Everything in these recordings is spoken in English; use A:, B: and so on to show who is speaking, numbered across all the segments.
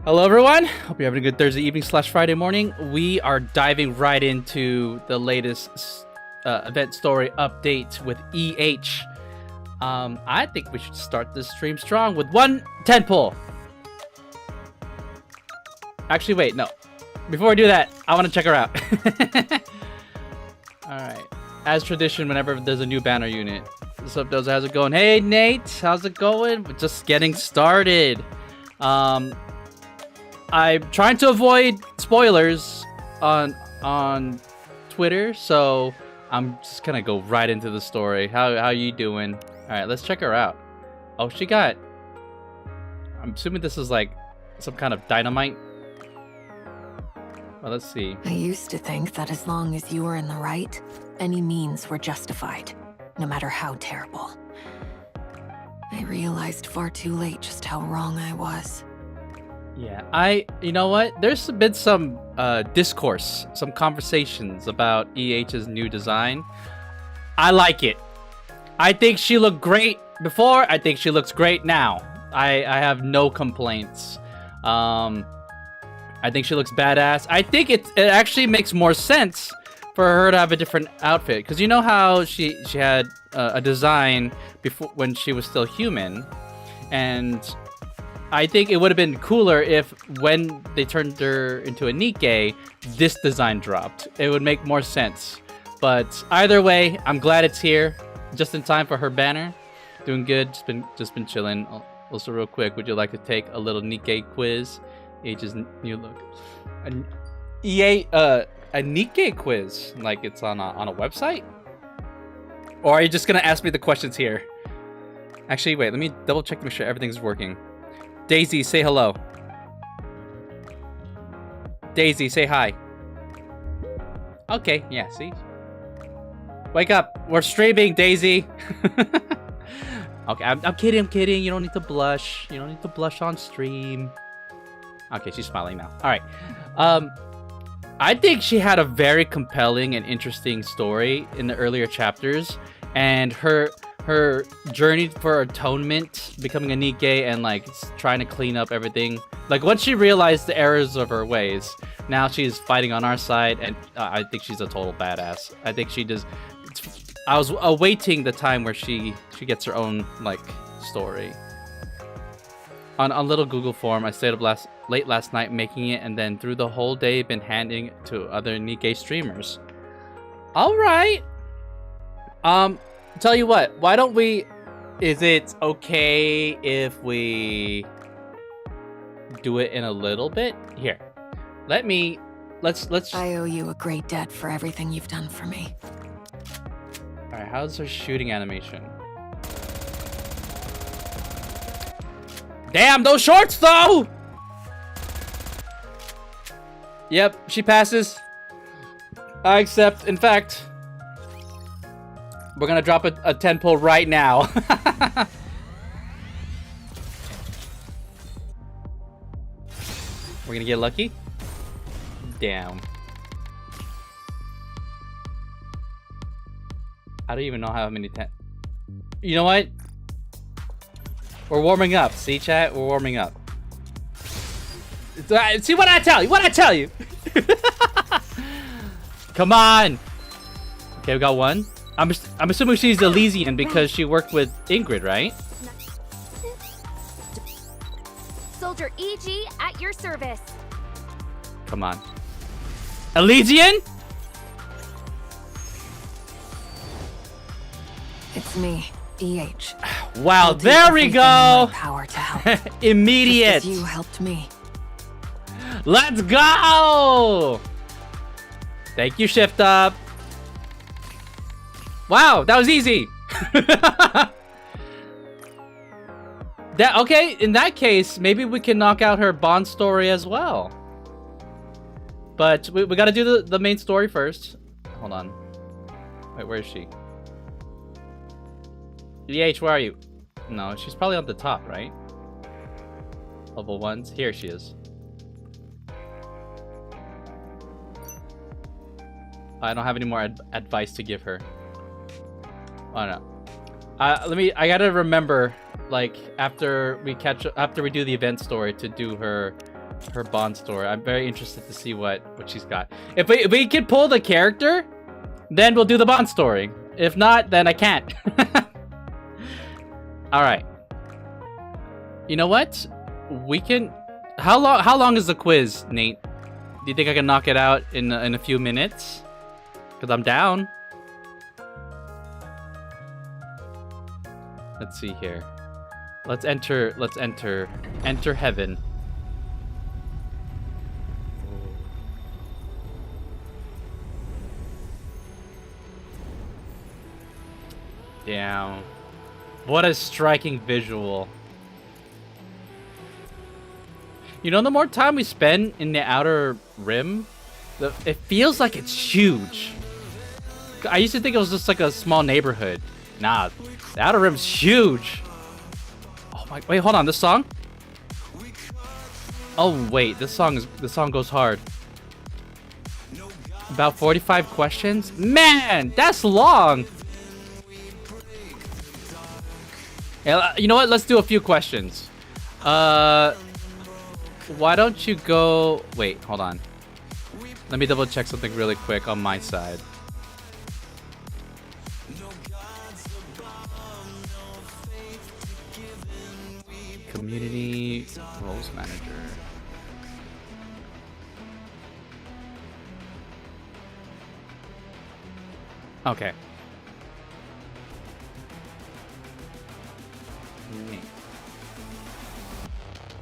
A: Hello everyone, hope you're having a good Thursday evening slash Friday morning. We are diving right into the latest event story update with EH. I think we should start this stream strong with one 10 pull. Actually, wait, no. Before we do that, I want to check her out. Alright, as tradition, whenever there's a new banner unit. What's up, Doza? How's it going? Hey, Nate, how's it going? We're just getting started. I'm trying to avoid spoilers on Twitter, so I'm just gonna go right into the story. How you doing? All right, let's check her out. Oh, she got. I'm assuming this is like some kind of dynamite. Well, let's see.
B: I used to think that as long as you were in the right, any means were justified, no matter how terrible. I realized far too late just how wrong I was.
A: Yeah, you know what? There's been some discourse, some conversations about EH's new design. I like it. I think she looked great before. I think she looks great now. I have no complaints. I think she looks badass. I think it actually makes more sense for her to have a different outfit, because you know how she had a design before when she was still human, and I think it would have been cooler if when they turned her into a Nikke, this design dropped. It would make more sense. But either way, I'm glad it's here, just in time for her banner. Doing good, just been chilling. Also, real quick, would you like to take a little Nikke quiz? Age's new look. A Nikke quiz, like it's on a website? Or are you just gonna ask me the questions here? Actually, wait, let me double check to make sure everything's working. Daisy, say hello. Daisy, say hi. Okay, yeah, see? Wake up. We're streaming, Daisy. Okay, I'm kidding. You don't need to blush. You don't need to blush on stream. Okay, she's smiling now. All right. I think she had a very compelling and interesting story in the earlier chapters. And her journey for atonement, becoming a Nikke, and like trying to clean up everything. Like once she realized the errors of her ways, now she's fighting on our side, and I think she's a total badass. I think she does. I was awaiting the time where she gets her own like story. On a little Google form, I stayed up late last night making it, and then through the whole day been handing it to other Nikke streamers. All right. Tell you what, why don't we, is it okay if we do it in a little bit? Here, let's.
B: I owe you a great debt for everything you've done for me.
A: All right, how's her shooting animation? Damn, those shorts though! Yep, she passes. I accept, in fact. We're gonna drop a 10 pull right now. We're gonna get lucky. Damn. I don't even know how many 10. You know what? We're warming up. See, chat? We're warming up. See what I tell you? What I tell you? Come on. Okay, we got one. I'm assuming she's Elysian because she worked with Ingrid, right?
C: Soldier EG at your service.
A: Come on. Elysian?
B: It's me, EH.
A: Wow, there we go.
B: Power to help.
A: Immediate.
B: Just as you helped me.
A: Let's go. Thank you, Shift Up. Wow, that was easy. Okay, in that case, maybe we can knock out her Bond story as well. But we gotta do the main story first. Hold on. Wait, where is she? EH, where are you? No, she's probably on the top, right? Level 1s. Here she is. I don't have any more advice to give her. Oh no. I gotta remember, like, after we do the event story, to do her her bond story. I'm very interested to see what she's got. If we can pull the character, then we'll do the bond story. If not, then I can't. All right. You know what? We can. How long is the quiz, Nate? Do you think I can knock it out in a few minutes? Because I'm down. Let's see here. Let's enter heaven. Damn. What a striking visual. You know, the more time we spend in the Outer Rim, it feels like it's huge. I used to think it was just like a small neighborhood. Nah, the Outer Rim's huge. Oh my, wait, hold on, this song? Oh wait, this song goes hard. About 45 questions? Man, that's long. Yeah, you know what? Let's do a few questions. Why don't you go... Wait, hold on. Let me double check something really quick on my side. Community roles manager. Okay.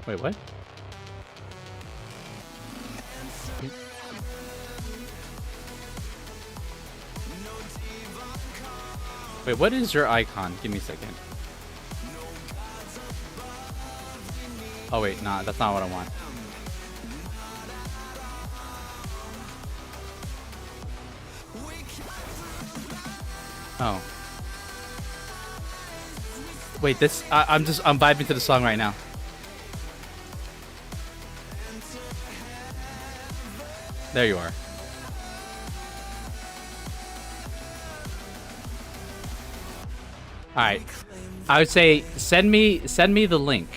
A: Wait, what? Wait, what is your icon? Give me a second. Oh wait, nah, that's not what I want. Oh. Wait, this I'm vibing to the song right now. There you are. All right. I would say send me the link.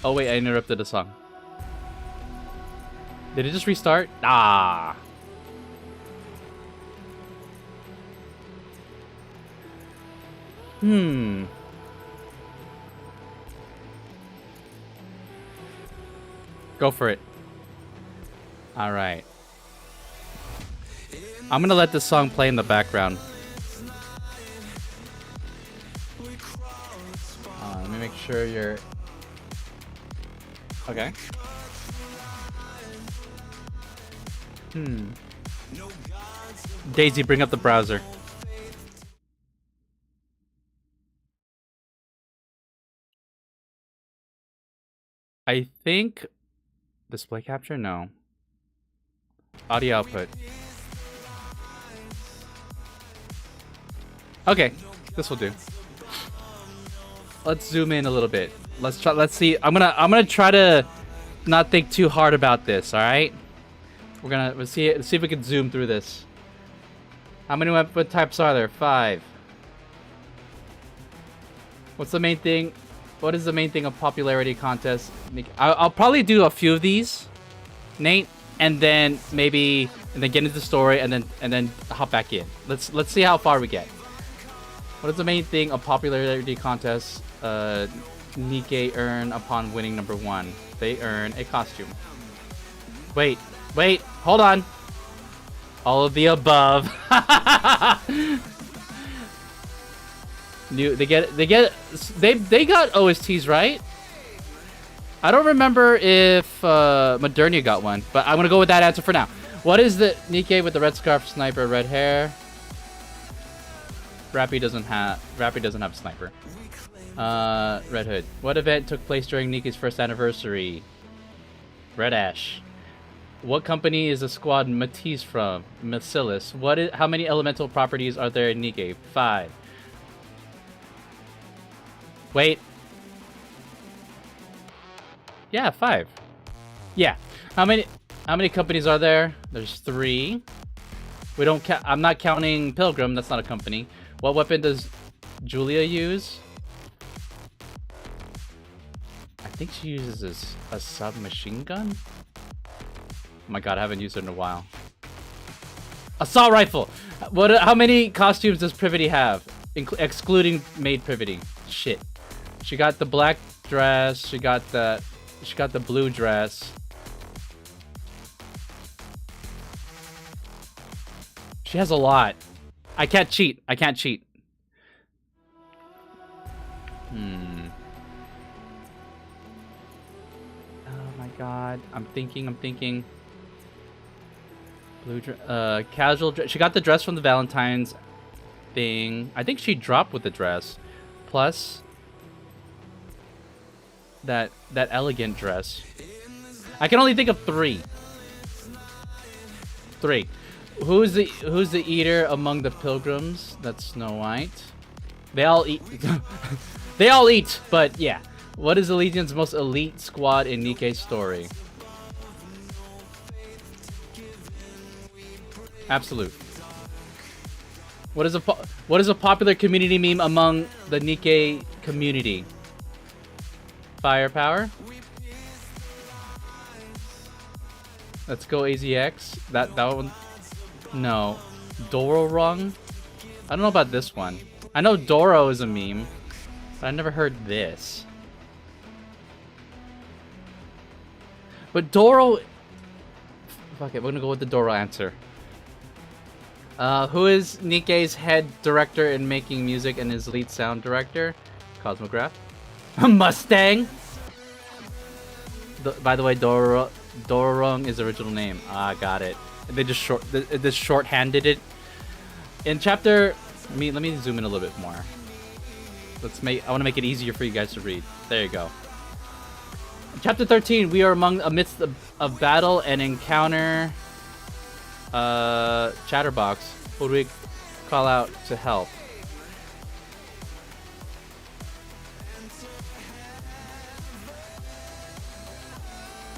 A: Oh wait, I interrupted the song. Did it just restart? Ah. Go for it. All right. I'm gonna let this song play in the background. Let me make sure you're... Okay. Daisy, bring up the browser. I think... Display capture? No. Audio output. Okay, this will do. Let's zoom in a little bit. Let's see. I'm gonna try to not think too hard about this, all right? Let's see if we can zoom through this. How many what types are there? 5. What's the main thing? What is the main thing of popularity contest? I'll probably do a few of these, Nate, and then get into the story and then hop back in. Let's see how far we get. What is the main thing of popularity contest? Nikke earn upon winning number 1. They earn a costume. Wait, hold on. All of the above. They got OSTs, right? I don't remember if Modernia got one, but I'm gonna go with that answer for now. What is the Nikke with the red scarf, sniper, red hair? Rappy doesn't have a sniper. Red Hood. What event took place during Nikke's first anniversary? Red Ash. What company is the squad Matisse from? Macillus. How many elemental properties are there in Nikke? 5. Wait. Yeah, 5. Yeah. How many companies are there? There's 3. We don't count. I'm not counting Pilgrim. That's not a company. What weapon does Julia use? I think she uses a submachine gun. Oh my god, I haven't used it in a while. Assault rifle. What? How many costumes does Privity have, excluding Maid Privity? Shit. She got the black dress. She got the blue dress. She has a lot. I can't cheat. I can't cheat. Oh my god. I'm thinking. Blue dress. Casual dress. She got the dress from the Valentine's thing. I think she dropped with the dress. Plus that elegant dress. I can only think of three. Who's the eater among the pilgrims? That's Snow White. They all eat. They all eat, but yeah. What is the Legion's most elite squad in Nikke's story? Absolute. What is a popular community meme among the Nikke community? Firepower. Let's go AZX. That one. No. Doro wrong. I don't know about this one. I know Doro is a meme, but I never heard this. But Doro. Fuck it. We're gonna go with the Doro answer. Who is Nikke's head director in making music and his lead sound director? Cosmograph. Mustang. By the way, Dorong is the original name. Ah, got it. They just shorthanded it. In chapter, let me zoom in a little bit more. I want to make it easier for you guys to read. There you go. In chapter 13, we are amidst a battle and encounter Chatterbox. Who do we call out to help?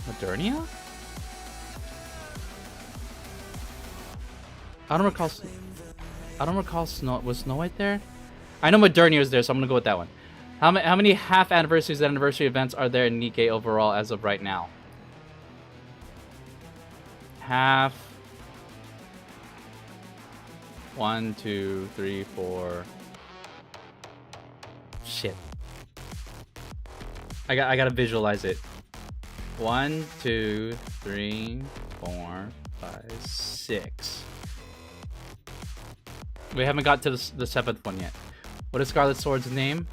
A: Modernia? I don't recall Snow. Was Snow White there? I know Modernia was there, so I'm gonna go with that one. How many half anniversaries and anniversary events are there in Nikke overall as of right now? Half. 1, 2, 3, 4. Shit. I gotta visualize it. 1, 2, 3, 4, 5, 6. We haven't got to the seventh one yet. What is Scarlet Sword's name?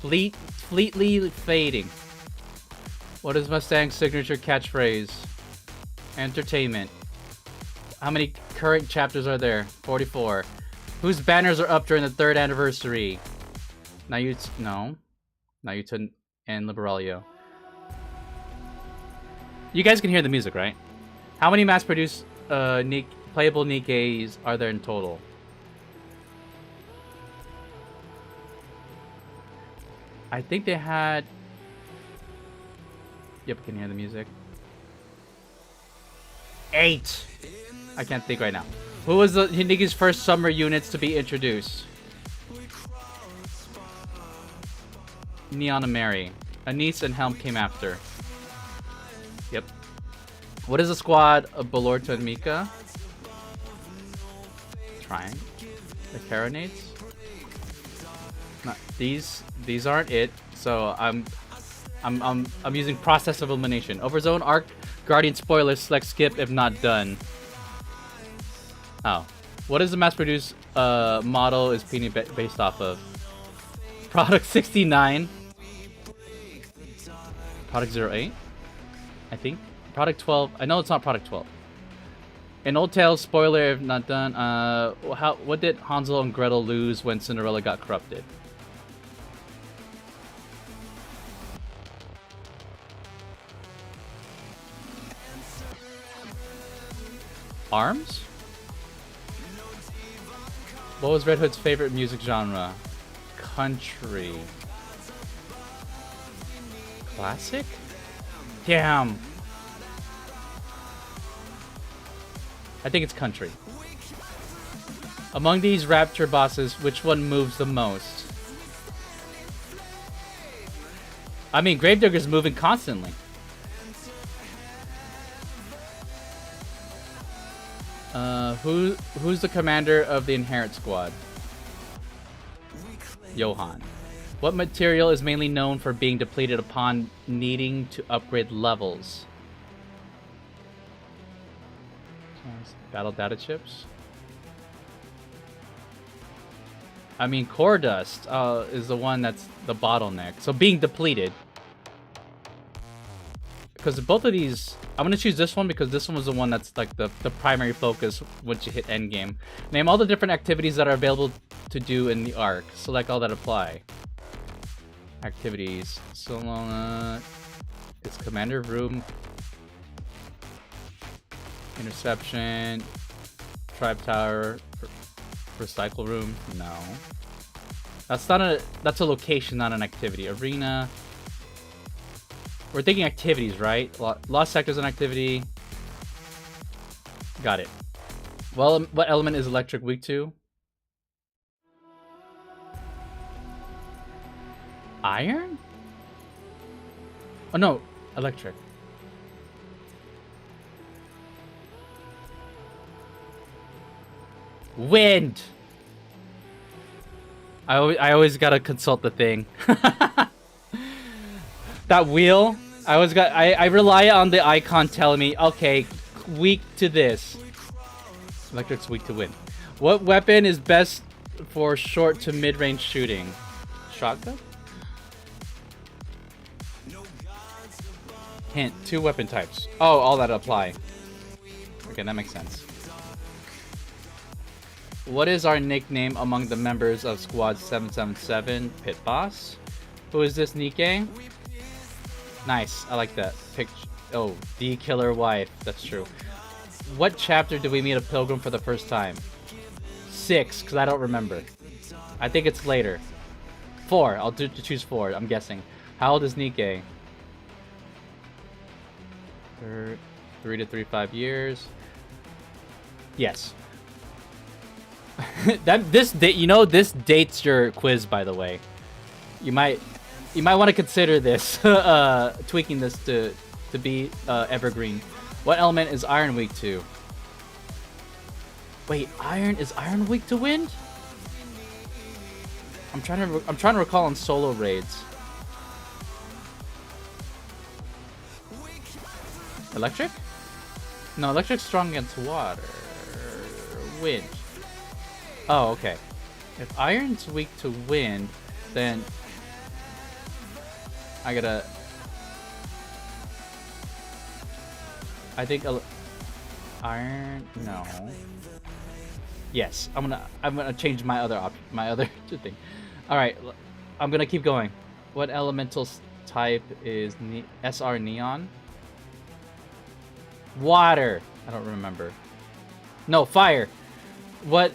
A: Fleetly fading. What is Mustang's signature catchphrase? Entertainment. How many current chapters are there? 44. Whose banners are up during the 3rd anniversary? No. Naruto and Liberalia. You guys can hear the music, right? How many mass-produced playable Nikkes are there in total? I think they had... Yep, I can hear the music. 8! I can't think right now. Who was the Nikke's first summer units to be introduced? Neon and Mary. Anise and Helm came after. Yep. What is the squad of Balorta and Mika? Trying. The Carronades? No, these aren't it. So I'm using process of elimination. Overzone, Arc, Guardian, spoilers, select skip if not done. Oh. What is the mass-produced model is Peony based off of? Product 69. Product 08? I think. Product 12. I know it's not Product 12. In Old Tales, spoiler if not done. What did Hansel and Gretel lose when Cinderella got corrupted? Arms? What was Red Hood's favorite music genre? Country. Classic? Damn. I think it's country. Among these rapture bosses, which one moves the most? I mean, Gravedigger's moving constantly. Who's the commander of the Inherent Squad? Johan. What material is mainly known for being depleted upon needing to upgrade levels? Battle data chips? I mean, core dust is the one that's the bottleneck. So being depleted. Because both of these... I'm going to choose this one because this one was the one that's like the primary focus once you hit endgame. Name all the different activities that are available to do in the arc. Select all that apply. Activities. Solana. It's Commander Room. Interception. Tribe Tower. Recycle Room. No. That's not a... That's a location, not an activity. Arena. We're thinking activities, right? Lost Sector's an activity. Got it. Well, what element is electric weak to? Iron? Oh no, electric. Wind! I always gotta consult the thing. That wheel, I rely on the icon telling me, okay, weak to this. Electric's weak to wind. What weapon is best for short to mid-range shooting? Shotgun? Hint, 2 weapon types. Oh, all that apply. Okay, that makes sense. What is our nickname among the members of Squad 777 Pit Boss? Who is this, Nikke? Nice, I like that. Oh, the killer wife. That's true. What chapter did we meet a pilgrim for the first time? 6, because I don't remember. I think it's later. 4. I'll choose 4. I'm guessing. How old is Nikke? 3 to 35 years. Yes. This dates your quiz, by the way. You might want to consider this, tweaking this to be evergreen. What element is iron weak to? Wait, is iron weak to wind? I'm trying to recall on solo raids. Electric? No, electric's strong against water. Wind. Oh, okay. If iron's weak to wind, then I think iron. No. Yes, I'm gonna change my other thing. All right, I'm gonna keep going. What elemental type is SR Neon? Water. I don't remember. No, fire. What?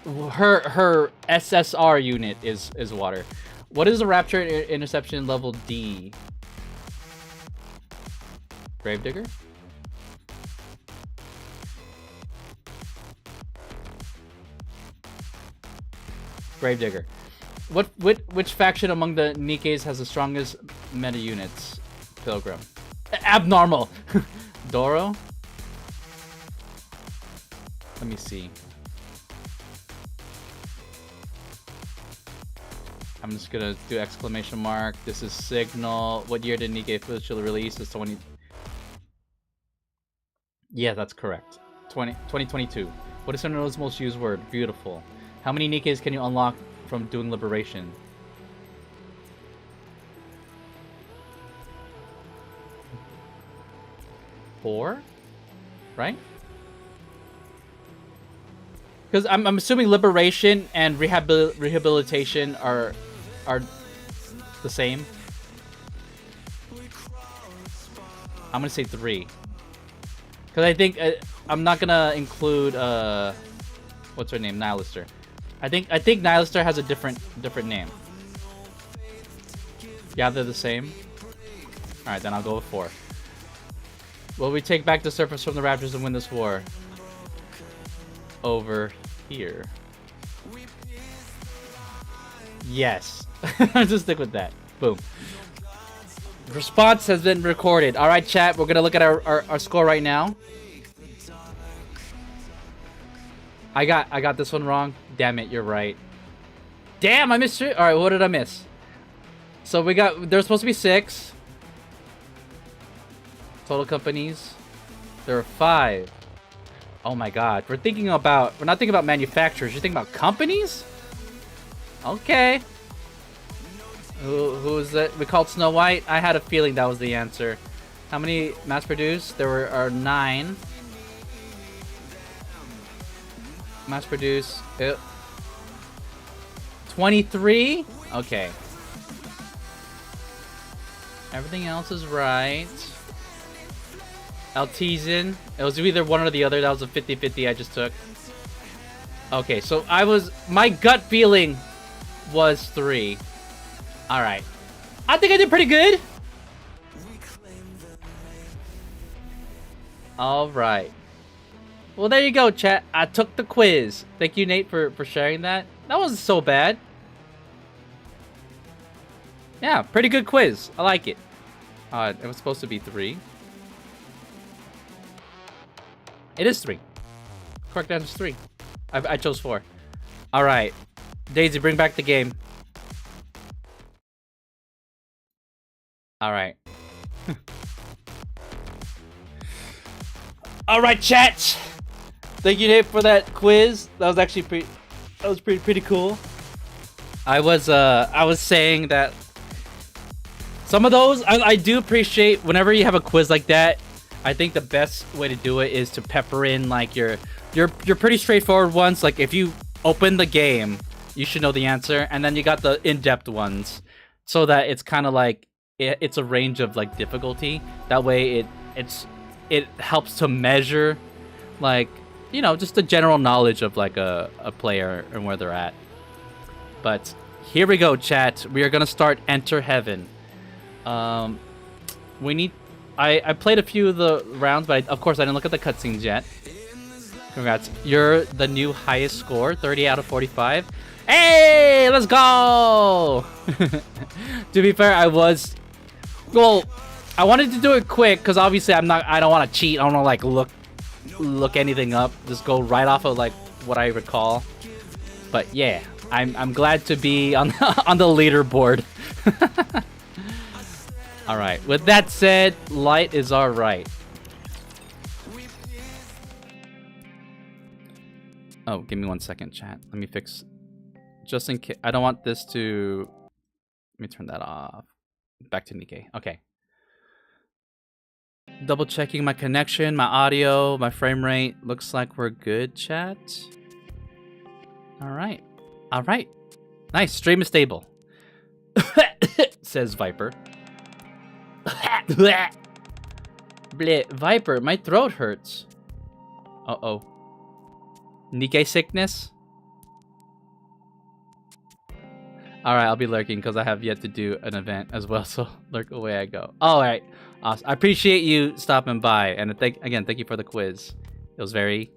A: Her SSR unit is water. What is the Rapture interception level D? Gravedigger? Gravedigger. Which faction among the Nikkes has the strongest meta units? Pilgrim. Abnormal. Doro? Let me see. I'm just gonna do exclamation mark. This is Signal. What year did Nikke officially release? It's 20. Yeah, that's correct. 2022. What is Sentinel's most used word? Beautiful. How many Nikkes can you unlock from doing Liberation? 4? Right? Because I'm assuming Liberation and Rehabilitation are the same. I'm gonna say 3. Because I think I'm not gonna include what's her name, Nihilister. I think Nihilister has a different name. Yeah, they're the same. All right, then I'll go with 4. Will we take back the surface from the Raptors and win this war? Over here. Yes. Just stick with that. Boom. Response has been recorded. All right, chat. We're gonna look at our score right now. I got this one wrong. Damn it, you're right. Damn, I missed it. All right, what did I miss? So we got. There's supposed to be 6 total companies. There are 5. Oh my God. We're not thinking about manufacturers. You're thinking about companies? Okay. Who is that? We called Snow White. I had a feeling that was the answer. How many mass-produced? There are 9. Mass-produced. 23? Okay. Everything else is right. Altizen. It was either one or the other. That was a 50-50 I just took. Okay, so my gut feeling was 3. Alright. I think I did pretty good. Alright. Well, there you go, chat. I took the quiz. Thank you, Nate, for sharing that. That wasn't so bad. Yeah, pretty good quiz. I like it. It was supposed to be 3. It is 3. Correct answer is 3. I chose 4. Alright. Daisy, bring back the game. Alright. Alright, chat! Thank you, Nate, for that quiz. That was actually pretty cool. I was saying that some of those I do appreciate whenever you have a quiz like that. I think the best way to do it is to pepper in like your pretty straightforward ones. Like if you open the game, you should know the answer, and then you got the in-depth ones, so that it's kind of like it's a range of like difficulty. That way it helps to measure, like, you know, just the general knowledge of like a player and where they're at. But here we go, chat. We are gonna start Enter Heaven. We need. I played a few of the rounds, but of course I didn't look at the cutscenes yet. Congrats. You're the new highest score, 30 out of 45. Hey, let's go! To be fair, I wanted to do it quick because obviously I don't want to cheat. I don't want to like look anything up. Just go right off of like what I recall. But yeah, I'm glad to be on on the leaderboard. All right. With that said, light is all right. Oh, give me 1 second, chat. Let me fix. Just in case, I don't want this to. Let me turn that off. Back to Nikke. Okay. Double checking my connection, my audio, my frame rate. Looks like we're good, chat. All right. All right. Nice. Stream is stable. Says Viper. Bleh. Viper, my throat hurts. Uh-oh. Nikke sickness? Alright, I'll be lurking because I have yet to do an event as well, so lurk away I go. Alright, awesome. I appreciate you stopping by, and thank you for the quiz. It was very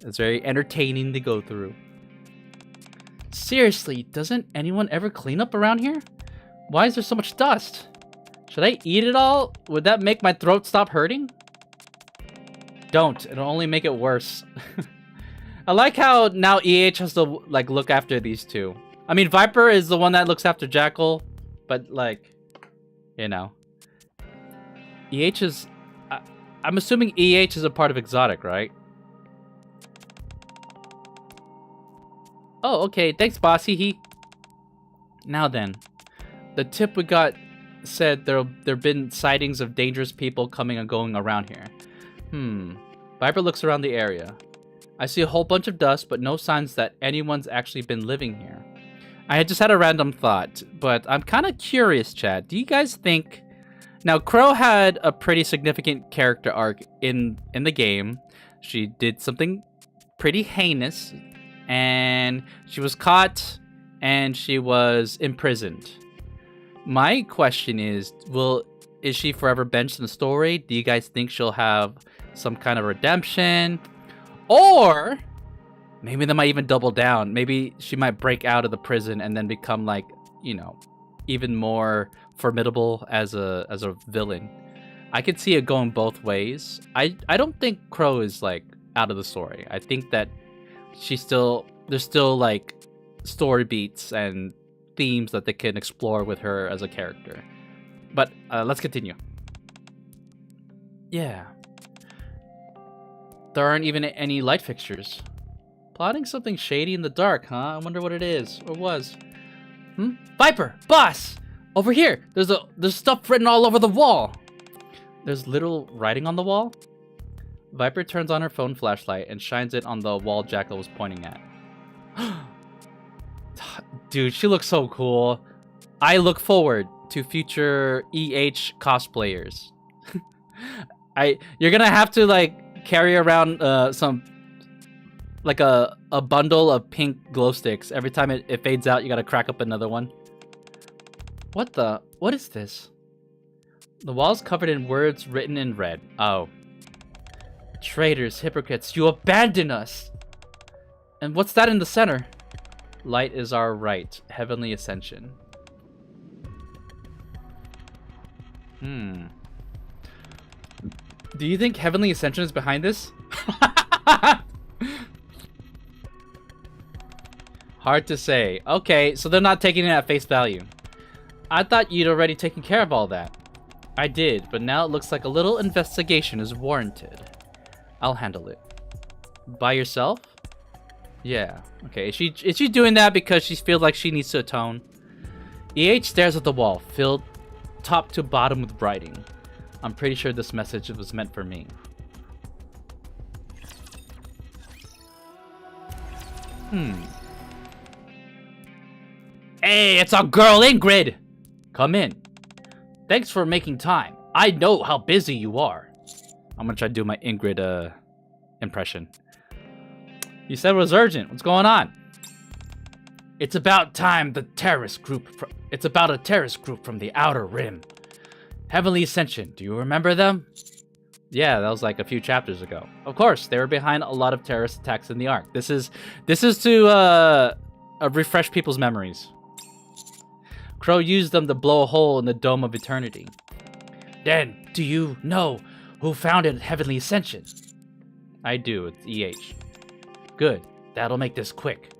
A: entertaining to go through. Seriously, doesn't anyone ever clean up around here? Why is there so much dust? Should I eat it all? Would that make my throat stop hurting? Don't. It'll only make it worse. I like how now EH has to like look after these two. I mean, Viper is the one that looks after Jackal, but like, you know, EH is. I'm assuming EH is a part of Exotic, right? Oh, okay. Thanks, bossy. Now then, the tip we got said there've been sightings of dangerous people coming and going around here. Viper looks around the area. I see a whole bunch of dust, but no signs that anyone's actually been living here. I had just had a random thought, but I'm kind of curious, chat. Do you guys think... Now, Crow had a pretty significant character arc in the game. She did something pretty heinous, and she was caught, and she was imprisoned. My question is she forever benched in the story? Do you guys think she'll have some kind of redemption? Or Maybe they might even double down. Maybe she might break out of the prison and then become like, you know, even more formidable as a villain. I could see it going both ways. I don't think Crow is like out of the story. I think that there's still like story beats and themes that they can explore with her as a character. But let's continue. Yeah. There aren't even any light fixtures. Plotting something shady in the dark, huh? I wonder what it is or was. Viper, boss, over here. There's stuff written all over the wall. There's little writing on the wall. Viper turns on her phone flashlight and shines it on the wall Jackal was pointing at. Dude, she looks so cool. I look forward to future cosplayers. You're gonna have to like carry around some like a bundle of pink glow sticks. Every time it fades out, you gotta crack up another one. What is this? The wall's covered in words written in red. Oh. Traitors, hypocrites, you abandon us! And what's that in the center? Light is our right, heavenly ascension. Do you think heavenly ascension is behind this? Hard to say. Okay, so they're not taking it at face value. I thought you'd already taken care of all that. I did, but now it looks like a little investigation is warranted. I'll handle it. By yourself? Yeah. Okay, is she doing that because she feels like she needs to atone? EH stares at the wall, filled top to bottom with writing. I'm pretty sure this message was meant for me. Hey, it's our girl Ingrid! Come in. Thanks for making time. I know how busy you are. I'm gonna try to do my Ingrid impression. You said it was urgent. What's going on? It's about time the terrorist group. It's about a terrorist group from the Outer Rim. Heavenly Ascension. Do you remember them? Yeah, that was like a few chapters ago. Of course, they were behind a lot of terrorist attacks in the Ark. This is to refresh people's memories. Crow used them to blow a hole in the Dome of Eternity. Then, do you know who founded Heavenly Ascension? I do. It's EH. Good. That'll make this quick.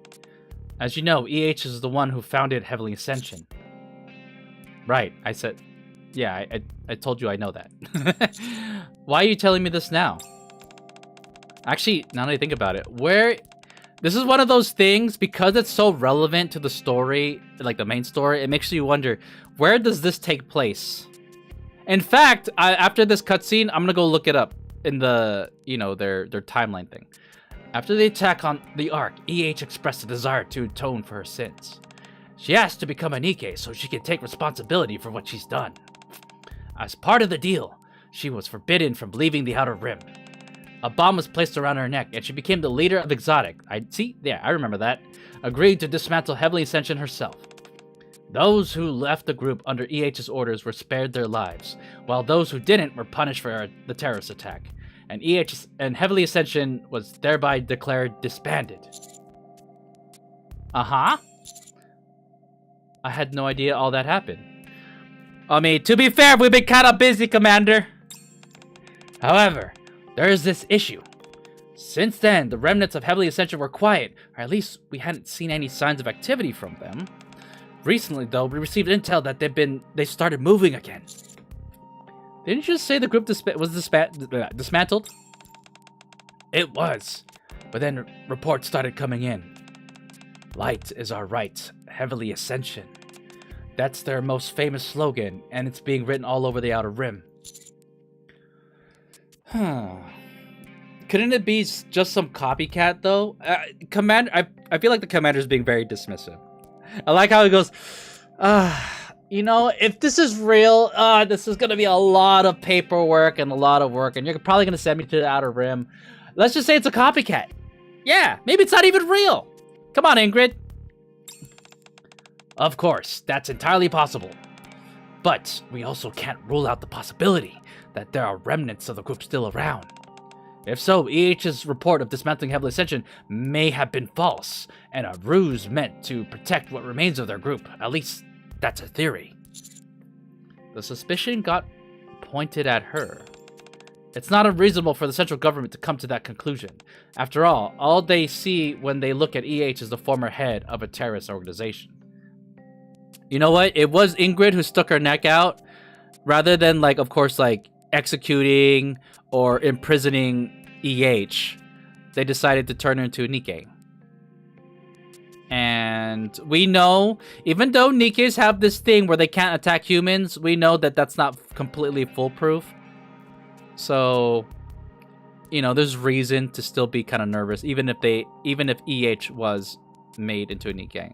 A: As you know, EH is the one who founded Heavenly Ascension. Right. I said... Yeah, I told you I know that. Why are you telling me this now? Actually, now that I think about it, this is one of those things, because it's so relevant to the story, like the main story, it makes you wonder, where does this take place? In fact, after this cutscene, I'm gonna go look it up in the, their timeline thing. After the attack on the Ark, EH expressed a desire to atone for her sins. She asked to become a Nikke so she can take responsibility for what she's done. As part of the deal, she was forbidden from leaving the Outer Rim. A bomb was placed around her neck, and she became the leader of Exotic. I remember that. Agreed to dismantle Heavenly Ascension herself. Those who left the group under EH's orders were spared their lives, while those who didn't were punished for the terrorist attack. And Heavenly Ascension was thereby declared disbanded. Uh-huh. I had no idea all that happened. I mean, to be fair, we've been kind of busy, Commander. However, there is this issue. Since then, the remnants of Heavenly Ascension were quiet, or at least we hadn't seen any signs of activity from them. Recently, though, we received intel that they started moving again. Didn't you just say the group was dismantled? It was, but then reports started coming in. Light is our right, Heavenly Ascension. That's their most famous slogan, and it's being written all over the Outer Rim. Couldn't it be just some copycat, though? Commander, I feel like the Commander's being very dismissive. I like how he goes, if this is real, this is going to be a lot of paperwork and a lot of work, and you're probably going to send me to the Outer Rim. Let's just say it's a copycat. Yeah, maybe it's not even real. Come on, Ingrid. Of course, that's entirely possible. But we also can't rule out the possibility that there are remnants of the group still around. If so, EH's report of dismantling Heavenly Ascension may have been false, and a ruse meant to protect what remains of their group. At least, that's a theory. The suspicion got pointed at her. It's not unreasonable for the central government to come to that conclusion. After all they see when they look at EH is the former head of a terrorist organization. You know what? It was Ingrid who stuck her neck out, rather than, like, of course, like, executing or imprisoning EH. They decided to turn her into a Nikke. And we know, even though Nikkes have this thing where they can't attack humans, we know that that's not completely foolproof. So, you know, there's reason to still be kind of nervous, even if EH was made into a Nikke.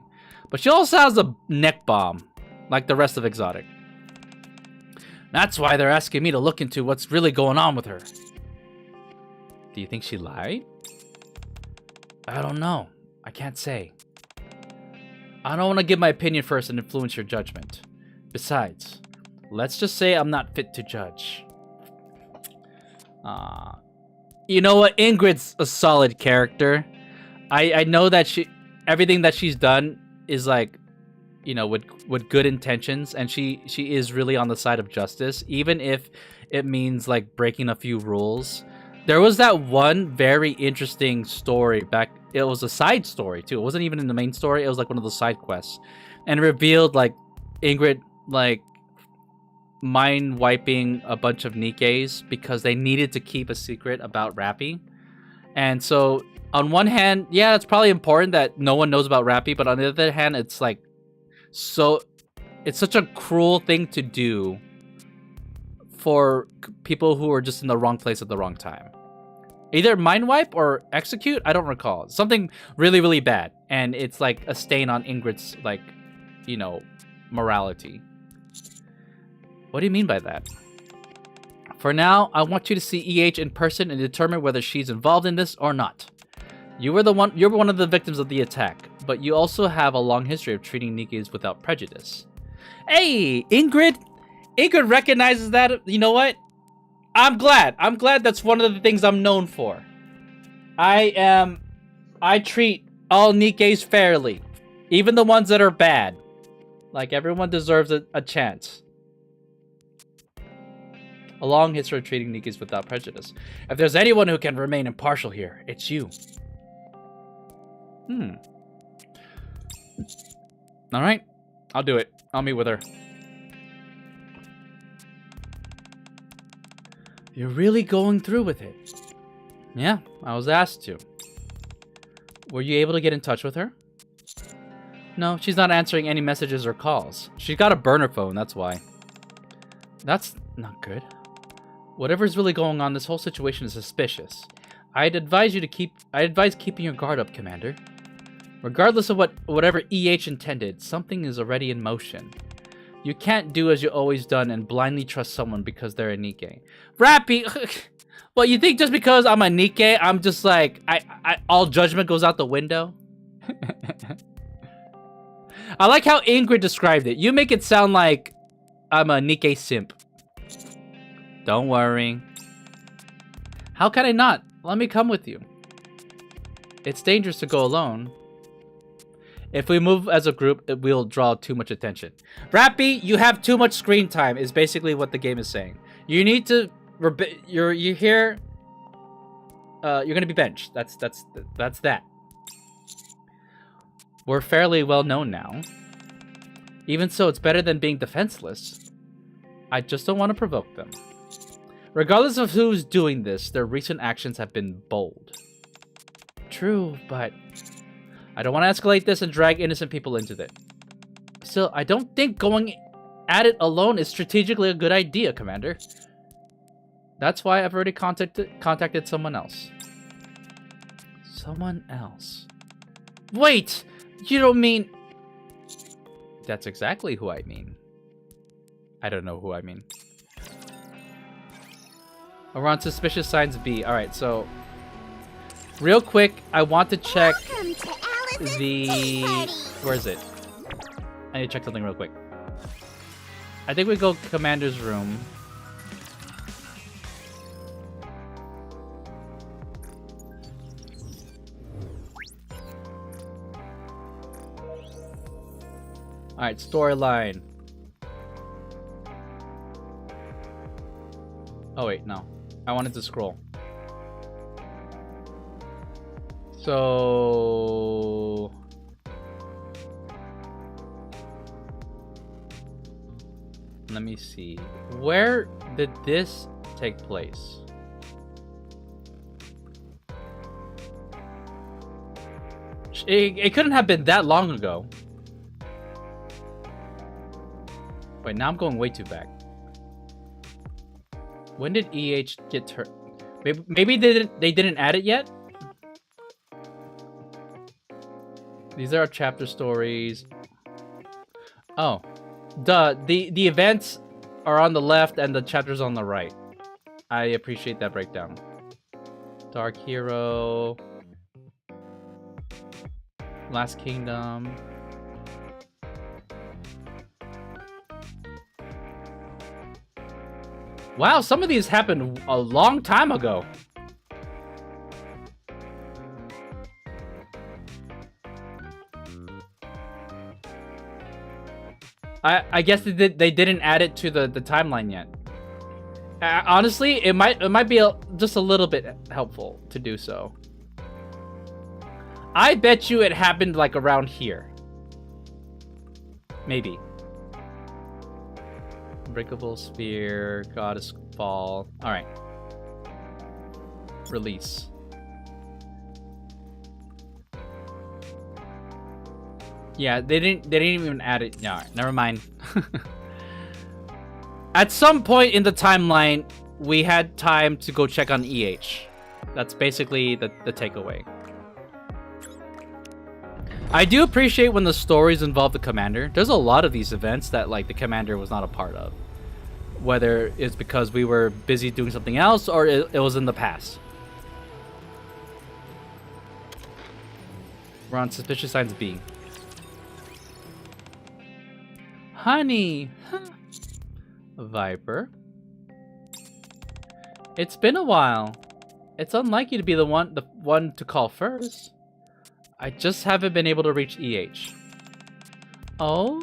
A: But she also has a neck bomb, like the rest of Exotic. That's why they're asking me to look into what's really going on with her. Do you think she lied? I don't know. I can't say. I don't want to give my opinion first and influence your judgment. Besides, let's just say I'm not fit to judge. You know what? Ingrid's a solid character. I know that everything that she's done is, like, you know, with good intentions, and she is really on the side of justice, even if it means, like, breaking a few rules. There was that one very interesting story back. It was a side story too. It wasn't even in the main story. It was like one of those side quests, and it revealed, like, Ingrid, like, mind wiping a bunch of Nikkes because they needed to keep a secret about Rappy. And so on one hand, yeah, it's probably important that no one knows about Rappy, but on the other hand, it's like, so it's such a cruel thing to do for people who are just in the wrong place at the wrong time. Either mind wipe or execute, I don't recall. Something really, really bad. And it's like a stain on Ingrid's, like, you know, morality. What do you mean by that? For now, I want you to see EH in person and determine whether she's involved in this or not. You're one of the victims of the attack, but you also have a long history of treating Nikkes without prejudice. Hey, Ingrid recognizes that. You know what? I'm glad that's one of the things I'm known for. I treat all Nikkes fairly, even the ones that are bad. Like, everyone deserves a chance. A long history of treating Nikkes without prejudice. If there's anyone who can remain impartial here, it's you. Alright, I'll do it. I'll meet with her. You're really going through with it? Yeah, I was asked to. Were you able to get in touch with her? No, she's not answering any messages or calls. She's got a burner phone, that's why. That's not good. Whatever's really going on, this whole situation is suspicious. I'd advise keeping your guard up, Commander. Regardless of whatever EH intended, something is already in motion. You can't do as you always done and blindly trust someone because they're a Nikke. Rappy! Well, you think just because I'm a Nikke, I'm just like, all judgment goes out the window? I like how Ingrid described it. You make it sound like I'm a Nikke simp. Don't worry. How can I not? Let me come with you. It's dangerous to go alone. If we move as a group, it will draw too much attention. Rappy, you have too much screen time is basically what the game is saying. You need to... You're here... you're gonna be benched. That's that. We're fairly well known now. Even so, it's better than being defenseless. I just don't want to provoke them. Regardless of who's doing this, their recent actions have been bold. True, but... I don't want to escalate this and drag innocent people into it. Still, I don't think going at it alone is strategically a good idea, Commander. That's why I've already contacted someone else. Someone else? Wait! You don't mean... That's exactly who I mean. I don't know who I mean. We're on suspicious signs B. Alright, so... Real quick, I want to check... Where is it? I need to check something real quick. I think we go Commander's room. Alright, storyline. Oh wait, no. I wanted to scroll. So... let me see. Where did this take place? It couldn't have been that long ago. Wait, now I'm going way too back. When did EH get hurt? Maybe they didn't add it yet? These are our chapter stories. Oh. Duh, the events are on the left and the chapters on the right. I appreciate that breakdown. Dark Hero. Last Kingdom. Wow, some of these happened a long time ago. I guess they didn't add it to the timeline yet. Honestly, it might be just a little bit helpful to do so. I bet you it happened like around here. Maybe. Unbreakable Sphere, Goddess Fall. Alright. Release. Yeah, they didn't even add it. No, never mind. At some point in the timeline, we had time to go check on EH. That's basically the takeaway. I do appreciate when the stories involve the commander. There's a lot of these events that like the commander was not a part of. Whether it's because we were busy doing something else or it was in the past. We're on Suspicious Signs B. Honey! Viper. It's been a while. It's unlike you to be the one to call first. I just haven't been able to reach EH. Oh?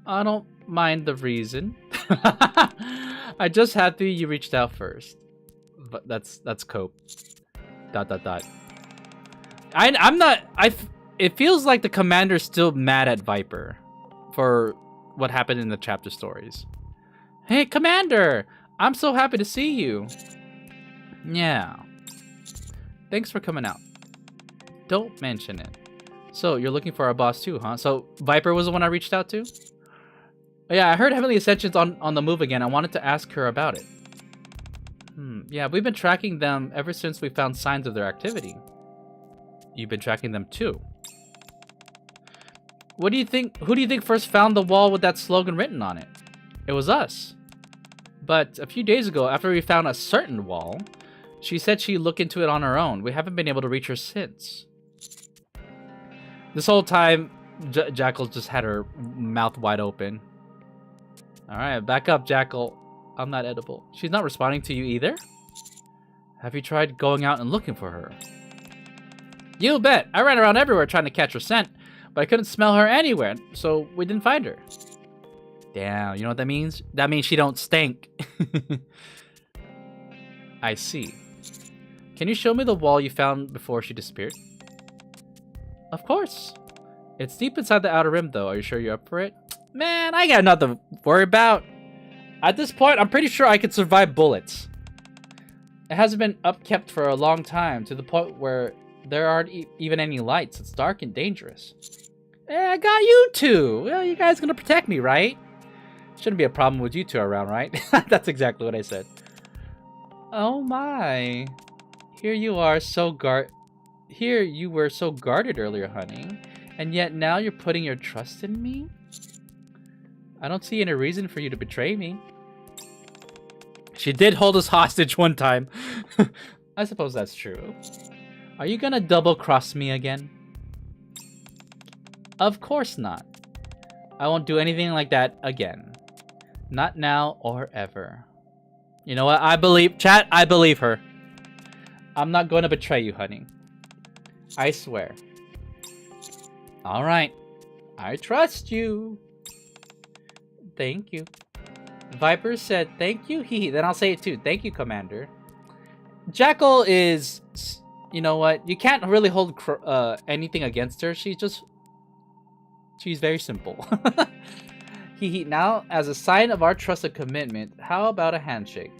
A: I don't mind the reason. I just happy you reached out first. But that's cope. ... I'm not... It feels like the commander's still mad at Viper for what happened in the chapter stories. Hey, Commander! I'm so happy to see you. Yeah. Thanks for coming out. Don't mention it. So, you're looking for our boss too, huh? So, Viper was the one I reached out to? Yeah, I heard Heavenly Ascension's on the move again. I wanted to ask her about it. Yeah, we've been tracking them ever since we found signs of their activity. You've been tracking them too. What do you think? Who do you think first found the wall with that slogan written on it? It was us. But a few days ago, after we found a certain wall, she said she'd look into it on her own. We haven't been able to reach her since. This whole time, Jackal just had her mouth wide open. Alright, back up, Jackal. I'm not edible. She's not responding to you either? Have you tried going out and looking for her? You bet! I ran around everywhere trying to catch her scent, but I couldn't smell her anywhere, so we didn't find her. Damn, you know what that means? That means she don't stink. I see. Can you show me the wall you found before she disappeared? Of course. It's deep inside the outer rim, though. Are you sure you're up for it? Man, I got nothing to worry about. At this point, I'm pretty sure I could survive bullets. It hasn't been upkept for a long time, to the point where there aren't even any lights. It's dark and dangerous. Yeah, I got you two. Well, you guys gonna protect me, right? Shouldn't be a problem with you two around, right? That's exactly what I said. Oh my. Here you were so guarded earlier, honey. And yet now you're putting your trust in me? I don't see any reason for you to betray me. She did hold us hostage one time. I suppose that's true. Are you gonna double-cross me again? Of course not. I won't do anything like that again. Not now or ever. You know what? I believe her. I'm not going to betray you, honey. I swear. Alright. I trust you. Thank you. Viper said, thank you. Then I'll say it too. Thank you, Commander. Jackal is, you know what? You can't really hold anything against her. She's very simple. Now, as a sign of our trust and commitment, how about a handshake?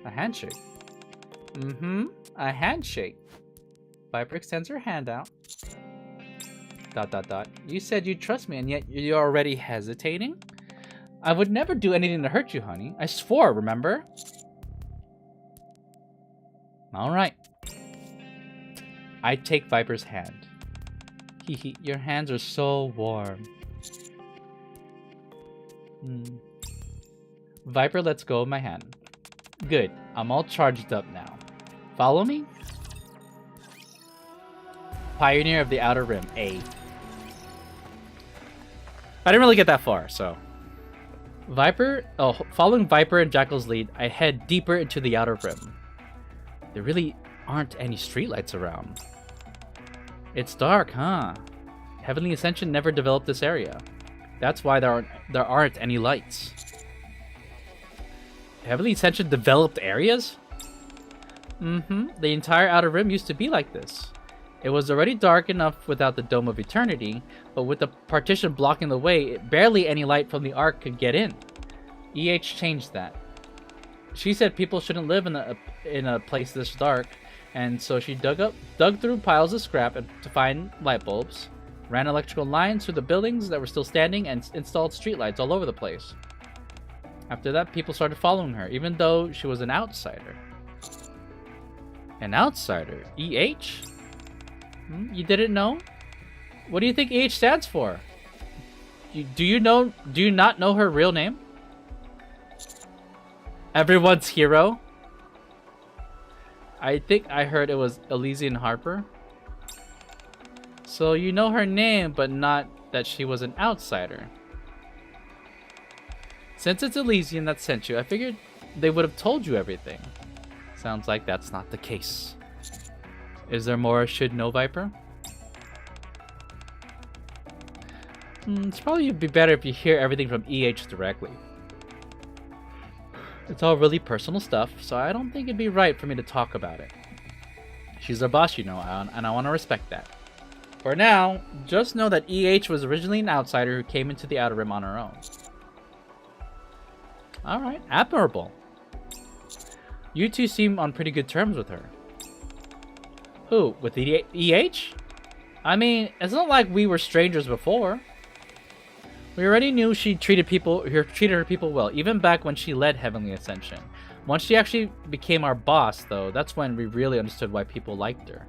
A: A handshake? Mm-hmm. A handshake. Viper extends her hand out. ... You said you trust me, and yet you're already hesitating? I would never do anything to hurt you, honey. I swore, remember? Alright. I take Viper's hand. Your hands are so warm. Viper lets go of my hand. Good. I'm all charged up now. Follow me? Pioneer of the Outer Rim, A. I didn't really get that far, so... following Viper and Jackal's lead, I head deeper into the Outer Rim. There really aren't any streetlights around. It's dark, huh? Heavenly Ascension never developed this area. That's why there aren't any lights. Heavenly Ascension developed areas? Mm-hmm. The entire Outer Rim used to be like this. It was already dark enough without the Dome of Eternity, but with the partition blocking the way, barely any light from the Ark could get in. EH changed that. She said people shouldn't live in a place this dark, and so she dug through piles of scrap to find light bulbs, ran electrical lines through the buildings that were still standing, and installed streetlights all over the place. After that, people started following her, even though she was an outsider. An outsider? EH? You didn't know? What do you think EH stands for? Do you not know her real name? Everyone's hero? I think I heard it was Elysian Harper. So you know her name, but not that she was an outsider. Since it's Elysian that sent you, I figured they would have told you everything. Sounds like that's not the case. Is there more I should know, Viper? It's probably be better if you hear everything from EH directly. It's all really personal stuff, so I don't think it'd be right for me to talk about it. She's our boss, you know, and I want to respect that. For now, just know that EH was originally an outsider who came into the Outer Rim on her own. Alright, admirable. You two seem on pretty good terms with her. Who? With EH? I mean, it's not like we were strangers before. We already knew she treated her people well, even back when she led Heavenly Ascension. Once she actually became our boss, though, that's when we really understood why people liked her.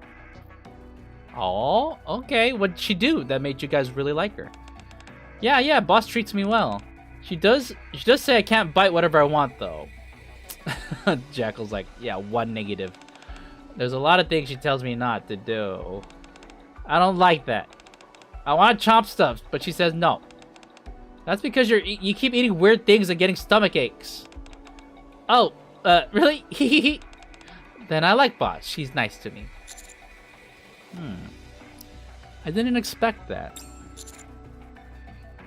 A: Oh, okay. What'd she do that made you guys really like her? Yeah, boss treats me well. She does say I can't bite whatever I want, though. Jackal's like, yeah, one negative. There's a lot of things she tells me not to do. I don't like that. I want to chomp stuff, but she says no. That's because you keep eating weird things and getting stomach aches. Oh, really? Then I like Boss. She's nice to me. I didn't expect that.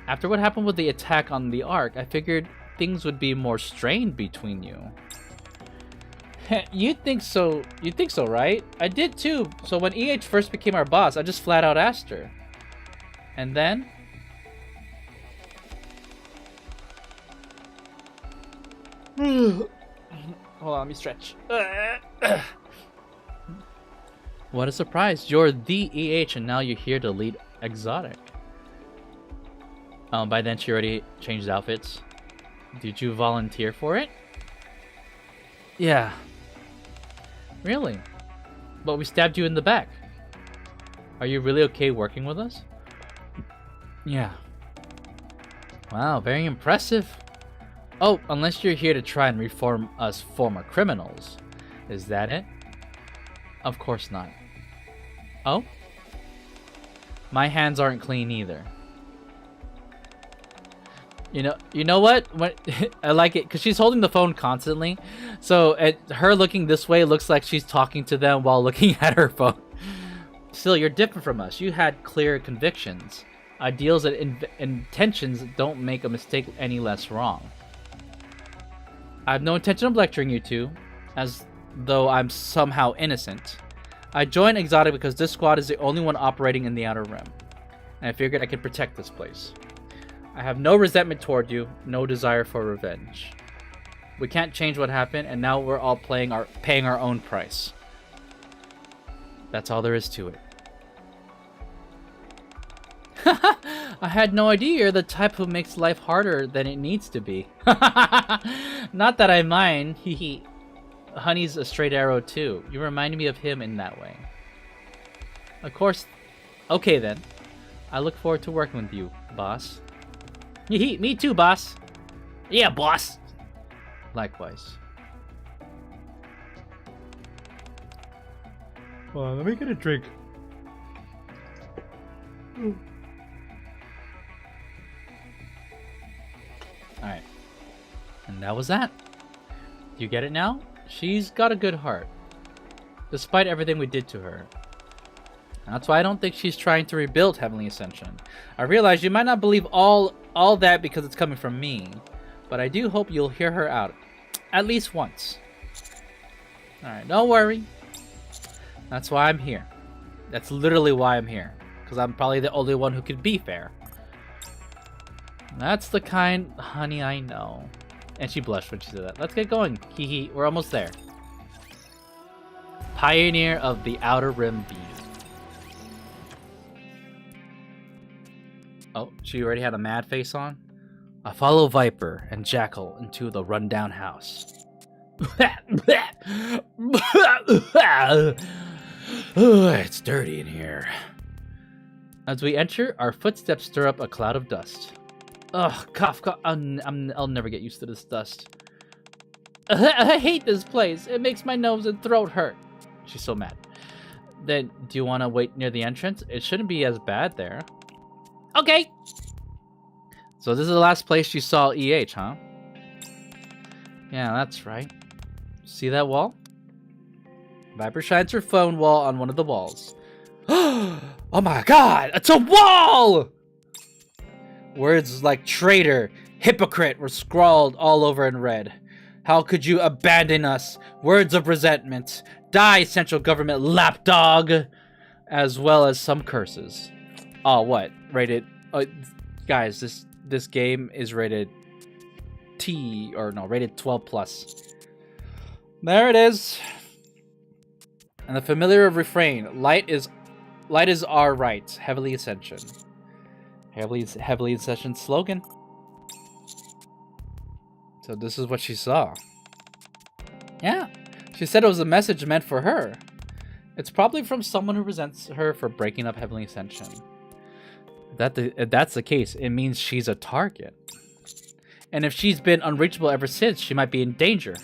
A: After what happened with the attack on the Ark, I figured things would be more strained between you. You think so, right? I did too. So when EH first became our boss, I just flat out asked her. And then? Hold on, let me stretch. What a surprise. You're the EH and now you're here to lead Exotic. By then she already changed outfits. Did you volunteer for it? Yeah. Really? But we stabbed you in the back. Are you really okay working with us? Yeah. Wow, very impressive. Oh, unless you're here to try and reform us former criminals. Is that it? Of course not. Oh? My hands aren't clean either. You know what? I like it because she's holding the phone constantly. So her looking this way looks like she's talking to them while looking at her phone. Still, you're different from us. You had clear convictions. Ideals and intentions don't make a mistake any less wrong. I have no intention of lecturing you two, as though I'm somehow innocent. I joined Exotic because this squad is the only one operating in the Outer Rim, and I figured I could protect this place. I have no resentment toward you, no desire for revenge. We can't change what happened, and now we're all paying our own price. That's all there is to it. I had no idea you're the type who makes life harder than it needs to be. Not that I mind. Hehe. Honey's a straight arrow too. You remind me of him in that way. Of course. Okay then. I look forward to working with you, boss. Hehe. Me too, boss. Yeah, boss. Likewise. Well, let me get a drink. Alright. And that was that. You get it now? She's got a good heart. Despite everything we did to her. That's why I don't think she's trying to rebuild Heavenly Ascension. I realize you might not believe all that because it's coming from me. But I do hope you'll hear her out. At least once. Alright, don't worry. That's why I'm here. That's literally why I'm here. Because I'm probably the only one who could be fair. That's the kind honey I know. And she blushed when she said that. Let's get going. Hee. We're almost there. Pioneer of the Outer Rim Beam. Oh, she already had a mad face on? I follow Viper and Jackal into the rundown house. It's dirty in here. As we enter, our footsteps stir up a cloud of dust. Ugh, cough. I'll never get used to this dust. I hate this place. It makes my nose and throat hurt. She's so mad. Then, do you want to wait near the entrance? It shouldn't be as bad there. Okay. So this is the last place you saw EH, huh? Yeah, that's right. See that wall? Viper shines her phone wall on one of the walls. Oh my god! It's a wall! Words like traitor, hypocrite were scrawled all over in red. How could you abandon us? Words of resentment. Die, central government lapdog! As well as some curses. Oh, what? Rated... guys, this game is rated T... or no, rated 12+. There it is. And the familiar refrain. Light is our right. Heavenly Ascension. Heavenly Ascension slogan. So this is what she saw. Yeah. She said it was a message meant for her. It's probably from someone who resents her for breaking up Heavenly Ascension. If that's the case, it means she's a target. And if she's been unreachable ever since, she might be in danger.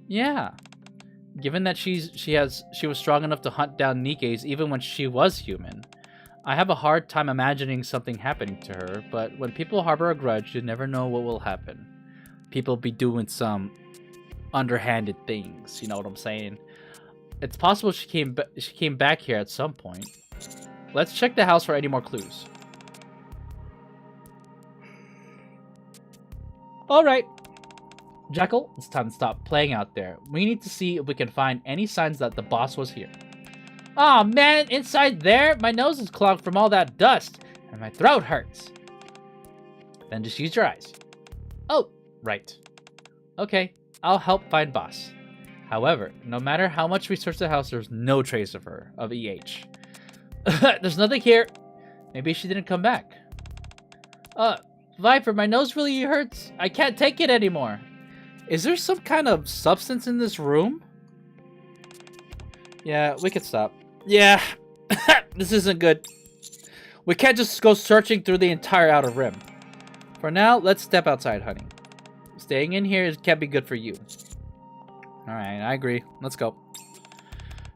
A: Yeah. Given that she was strong enough to hunt down Nikke's even when she was human. I have a hard time imagining something happening to her, but when people harbor a grudge, you never know what will happen. People be doing some underhanded things, you know what I'm saying? It's possible she came back here at some point. Let's check the house for any more clues. Alright. Jackal, it's time to stop playing out there. We need to see if we can find any signs that the boss was here. Aw, man, inside there? My nose is clogged from all that dust, and my throat hurts. Then just use your eyes. Oh, right. Okay, I'll help find boss. However, no matter how much we search the house, there's no trace of her, of EH. There's nothing here. Maybe she didn't come back. Viper, my nose really hurts. I can't take it anymore. Is there some kind of substance in this room? Yeah, we could stop. Yeah, this isn't good. We can't just go searching through the entire Outer Rim. For now, let's step outside, honey. Staying in here can't be good for you. Alright, I agree. Let's go.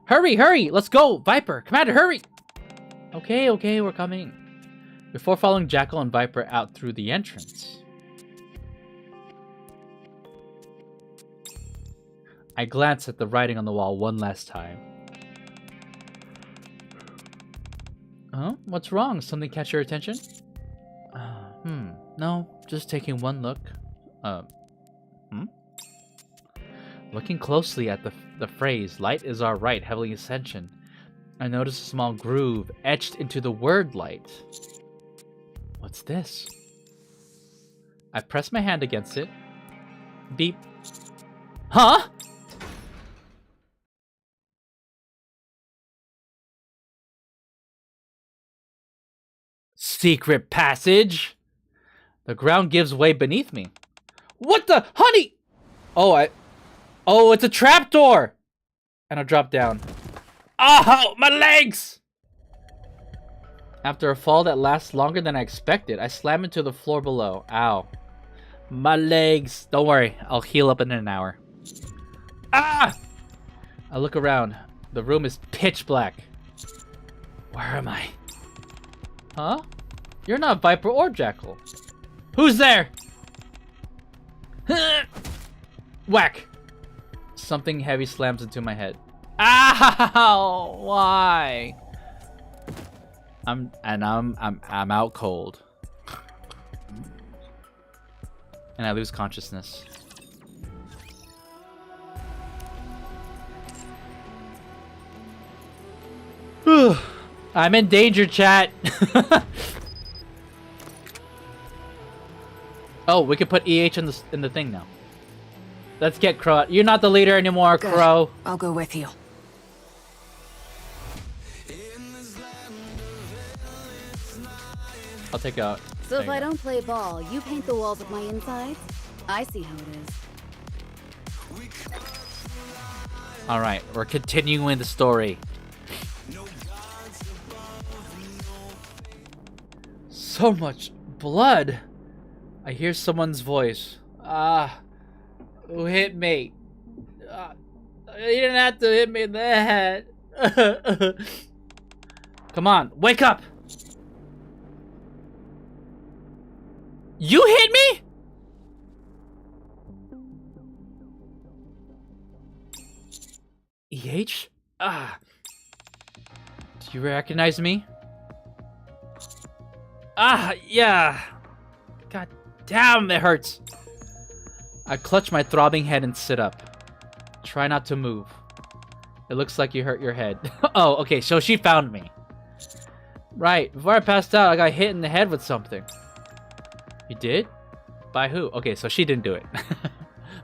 A: Hurry, hurry! Let's go! Viper, Commander, hurry! Okay, we're coming. Before following Jackal and Viper out through the entrance, I glanced at the writing on the wall one last time. Huh? What's wrong? Something catch your attention? No, just taking one look. Looking closely at the phrase, light is our right, heavenly ascension, I noticed a small groove etched into the word light. What's this? I press my hand against it. Beep. Huh? Secret passage? The ground gives way beneath me. What the? Honey! Oh, it's a trapdoor! And I drop down. Oh, my legs! After a fall that lasts longer than I expected, I slam into the floor below. Ow. My legs. Don't worry, I'll heal up in an hour. Ah! I look around. The room is pitch black. Where am I? Huh? You're not Viper or Jackal. Who's there? Whack! Something heavy slams into my head. Ow! Why? I'm out cold. And I lose consciousness. I'm in danger, chat. Oh, we can put EH in the thing now. Let's get Crow. You're not the leader anymore,
B: Good.
A: Crow.
B: I'll go with you.
A: I'll take out.
D: So if I don't play ball, you paint the walls of my insides? I see how it is.
A: Alright, we're continuing the story. So much blood. I hear someone's voice. Who hit me? You didn't have to hit me in the head. Come on, wake up! You hit me? EH? Do you recognize me? Yeah. God damn, it hurts. I clutch my throbbing head and sit up. Try not to move. It looks like you hurt your head. Oh, okay, so she found me. Right, before I passed out, I got hit in the head with something. You did? By who? Okay, so she didn't do it.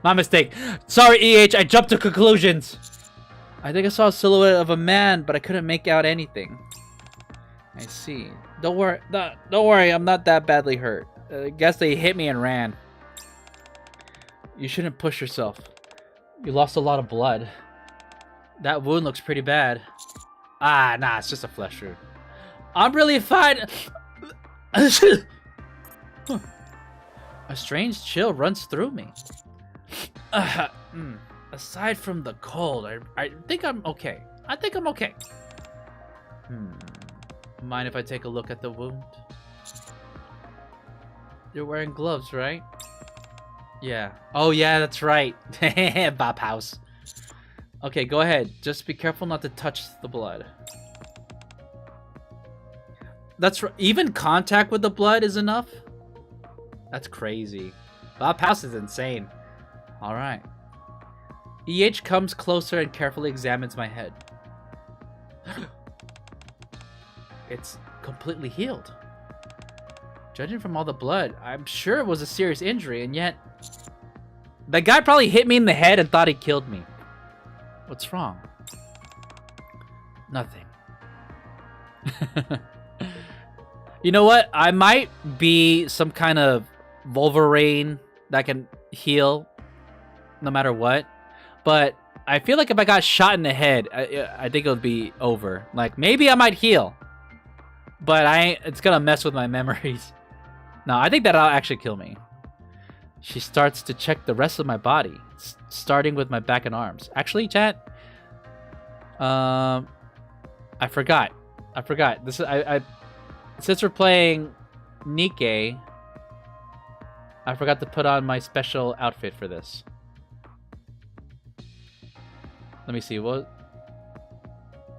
A: My mistake. Sorry, EH, I jumped to conclusions. I think I saw a silhouette of a man, but I couldn't make out anything. I see. Don't worry, don't worry, I'm not that badly hurt. I guess they hit me and ran. You shouldn't push yourself. You lost a lot of blood. That wound looks pretty bad. Nah, it's just a flesh wound. I'm really fine. A strange chill runs through me. Aside from the cold, I think I'm okay. I think I'm okay. Mind if I take a look at the wound? You're wearing gloves, right? Yeah. Oh, yeah, that's right. Bop house. Okay, go ahead. Just be careful not to touch the blood. That's even contact with the blood is enough? That's crazy. Bop house is insane. All right. EH comes closer and carefully examines my head. It's completely healed. Judging from all the blood, I'm sure it was a serious injury, and yet... That guy probably hit me in the head and thought he killed me. What's wrong? Nothing. You know what? I might be some kind of Wolverine that can heal no matter what. But I feel like if I got shot in the head, I think it would be over. Like, maybe I might heal. But it's gonna mess with my memories. No, I think that'll actually kill me. She starts to check the rest of my body, starting with my back and arms. Actually, chat, I forgot. This is since we're playing Nikke, I forgot to put on my special outfit for this. Let me see. What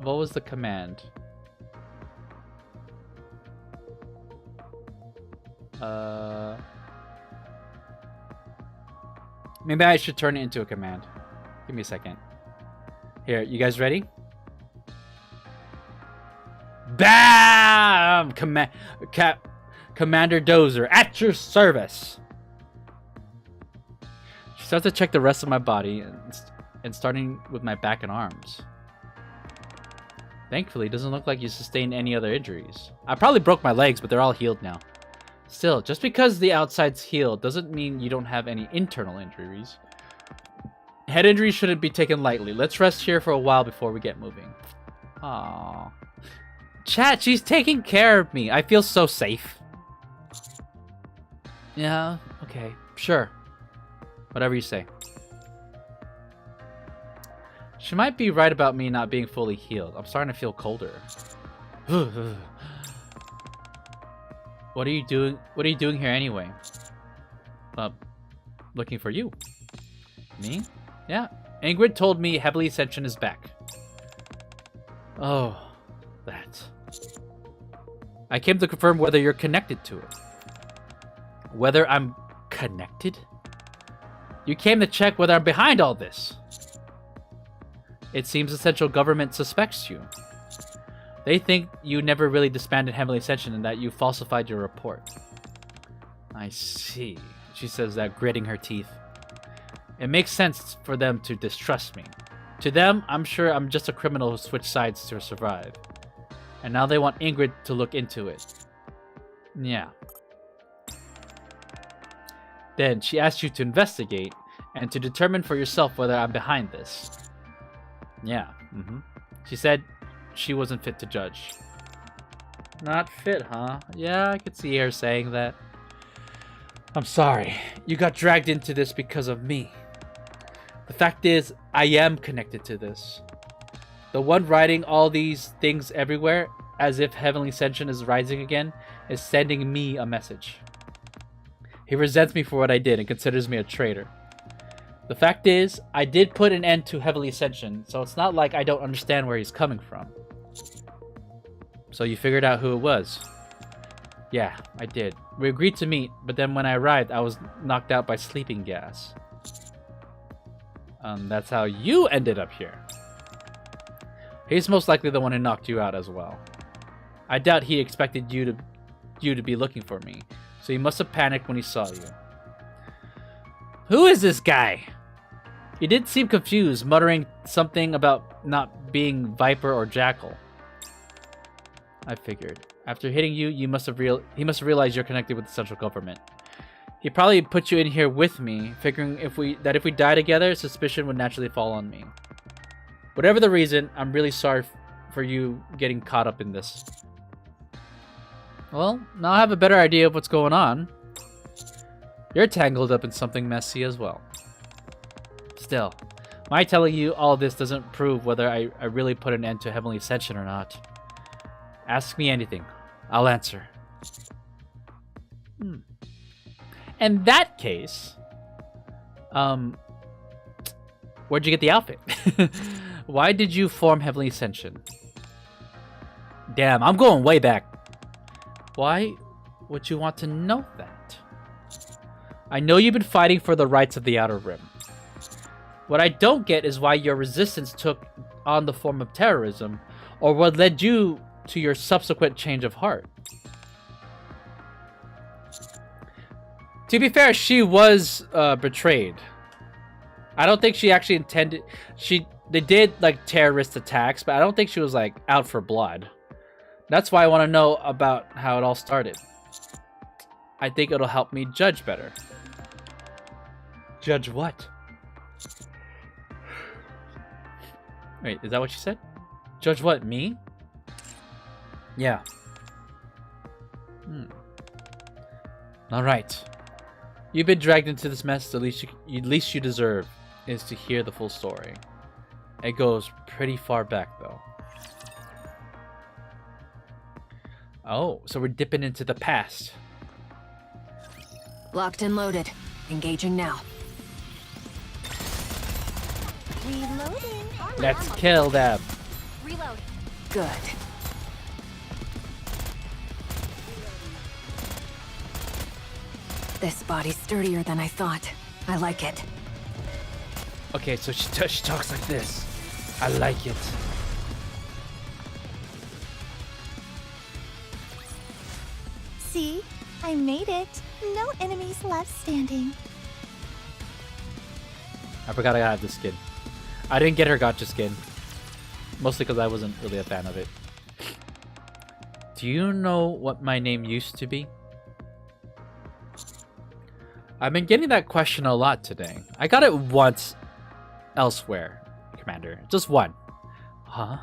A: was the command? Maybe I should turn it into a command. Give me a second. Here, you guys ready? BAM! Commander Dozer, at your service. She starts to check the rest of my body, and starting with my back and arms. Thankfully, it doesn't look like you sustained any other injuries. I probably broke my legs, but they're all healed now. Still, just because the outside's healed doesn't mean you don't have any internal injuries. Head injuries shouldn't be taken lightly. Let's rest here for a while before we get moving. Aww. Chat, she's taking care of me. I feel so safe. Yeah, okay, sure. Whatever you say. She might be right about me not being fully healed. I'm starting to feel colder. What are you doing? What are you doing here anyway? Looking for you. Me? Yeah. Ingrid told me Heavenly Ascension is back. Oh, that. I came to confirm whether you're connected to it. Whether I'm connected? You came to check whether I'm behind all this. It seems the central government suspects you. They think you never really disbanded Heavenly Ascension and that you falsified your report. I see. She says that, gritting her teeth. It makes sense for them to distrust me. To them, I'm sure I'm just a criminal who switched sides to survive. And now they want Ingrid to look into it. Yeah. Then she asked you to investigate and to determine for yourself whether I'm behind this. Yeah. She said she wasn't fit to judge. Not fit, huh? Yeah, I could see her saying that. I'm sorry. You got dragged into this because of me. The fact is, I am connected to this. The one writing all these things everywhere, as if Heavenly Ascension is rising again, is sending me a message. He resents me for what I did and considers me a traitor. The fact is, I did put an end to Heavenly Ascension, so it's not like I don't understand where he's coming from. So you figured out who it was? Yeah, I did. We agreed to meet, but then when I arrived, I was knocked out by sleeping gas. That's how you ended up here. He's most likely the one who knocked you out as well. I doubt he expected you to be looking for me, so he must have panicked when he saw you. Who is this guy? He did seem confused, muttering something about not being Viper or Jackal. I figured. After hitting you, he must have realized you're connected with the central government. He probably put you in here with me, figuring if we die together, suspicion would naturally fall on me. Whatever the reason, I'm really sorry for you getting caught up in this. Well, now I have a better idea of what's going on. You're tangled up in something messy as well. Still, my telling you all this doesn't prove whether I really put an end to Heavenly Ascension or not. Ask me anything. I'll answer. In that case, where'd you get the outfit? Why did you form Heavenly Ascension? Damn, I'm going way back. Why would you want to know that? I know you've been fighting for the rights of the Outer Rim. What I don't get is why your resistance took on the form of terrorism, or what led you to your subsequent change of heart. To be fair, she was betrayed. I don't think she actually intended... They did, like, terrorist attacks, but I don't think she was, like, out for blood. That's why I want to know about how it all started. I think it'll help me judge better. Judge what? Wait, is that what she said? Judge what, me? Yeah. Alright. You've been dragged into this mess. The least you deserve is to hear the full story. It goes pretty far back, though. Oh, so we're dipping into the past.
B: Locked and loaded. Engaging now.
C: Reloading.
A: Let's kill them.
C: Reload.
B: Good. This body's sturdier than I thought. I like it.
A: Okay, so she talks like this. I like it.
E: See? I made it. No enemies left standing.
A: I forgot I had the skin. I didn't get her gotcha skin. Mostly because I wasn't really a fan of it. Do you know what my name used to be? I've been getting that question a lot today. I got it once elsewhere, Commander. Just one. Huh?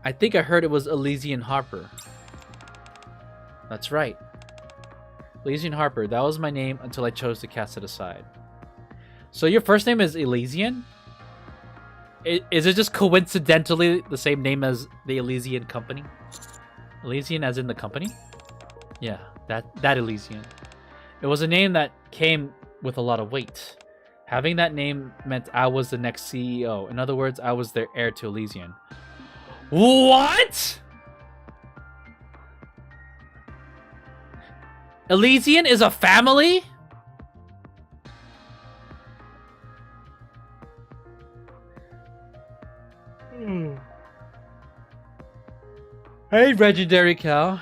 A: I think I heard it was Elysian Harper. That's right. Elysian Harper. That was my name until I chose to cast it aside. So your first name is Elysian? Is it just coincidentally the same name as the Elysian company? Elysian as in the company? Yeah, that Elysian. It was a name that came with a lot of weight. Having that name meant I was the next CEO. In other words, I was their heir to Elysian. What? Elysian is a family? Hey, Legendary Cow.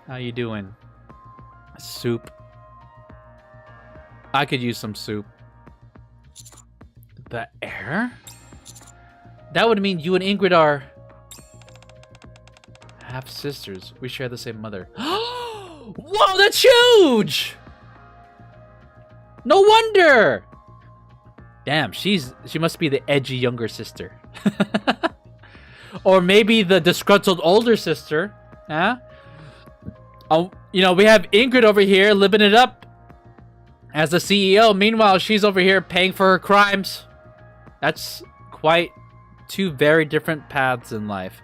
A: How you doing? Soup. I could use some soup. The heir? That would mean you and Ingrid are half sisters. We share the same mother. Whoa, that's huge! No wonder! Damn, she must be the edgy younger sister. Or maybe the disgruntled older sister. Huh? Oh, you know, we have Ingrid over here living it up as the CEO. Meanwhile, she's over here paying for her crimes. That's quite two very different paths in life.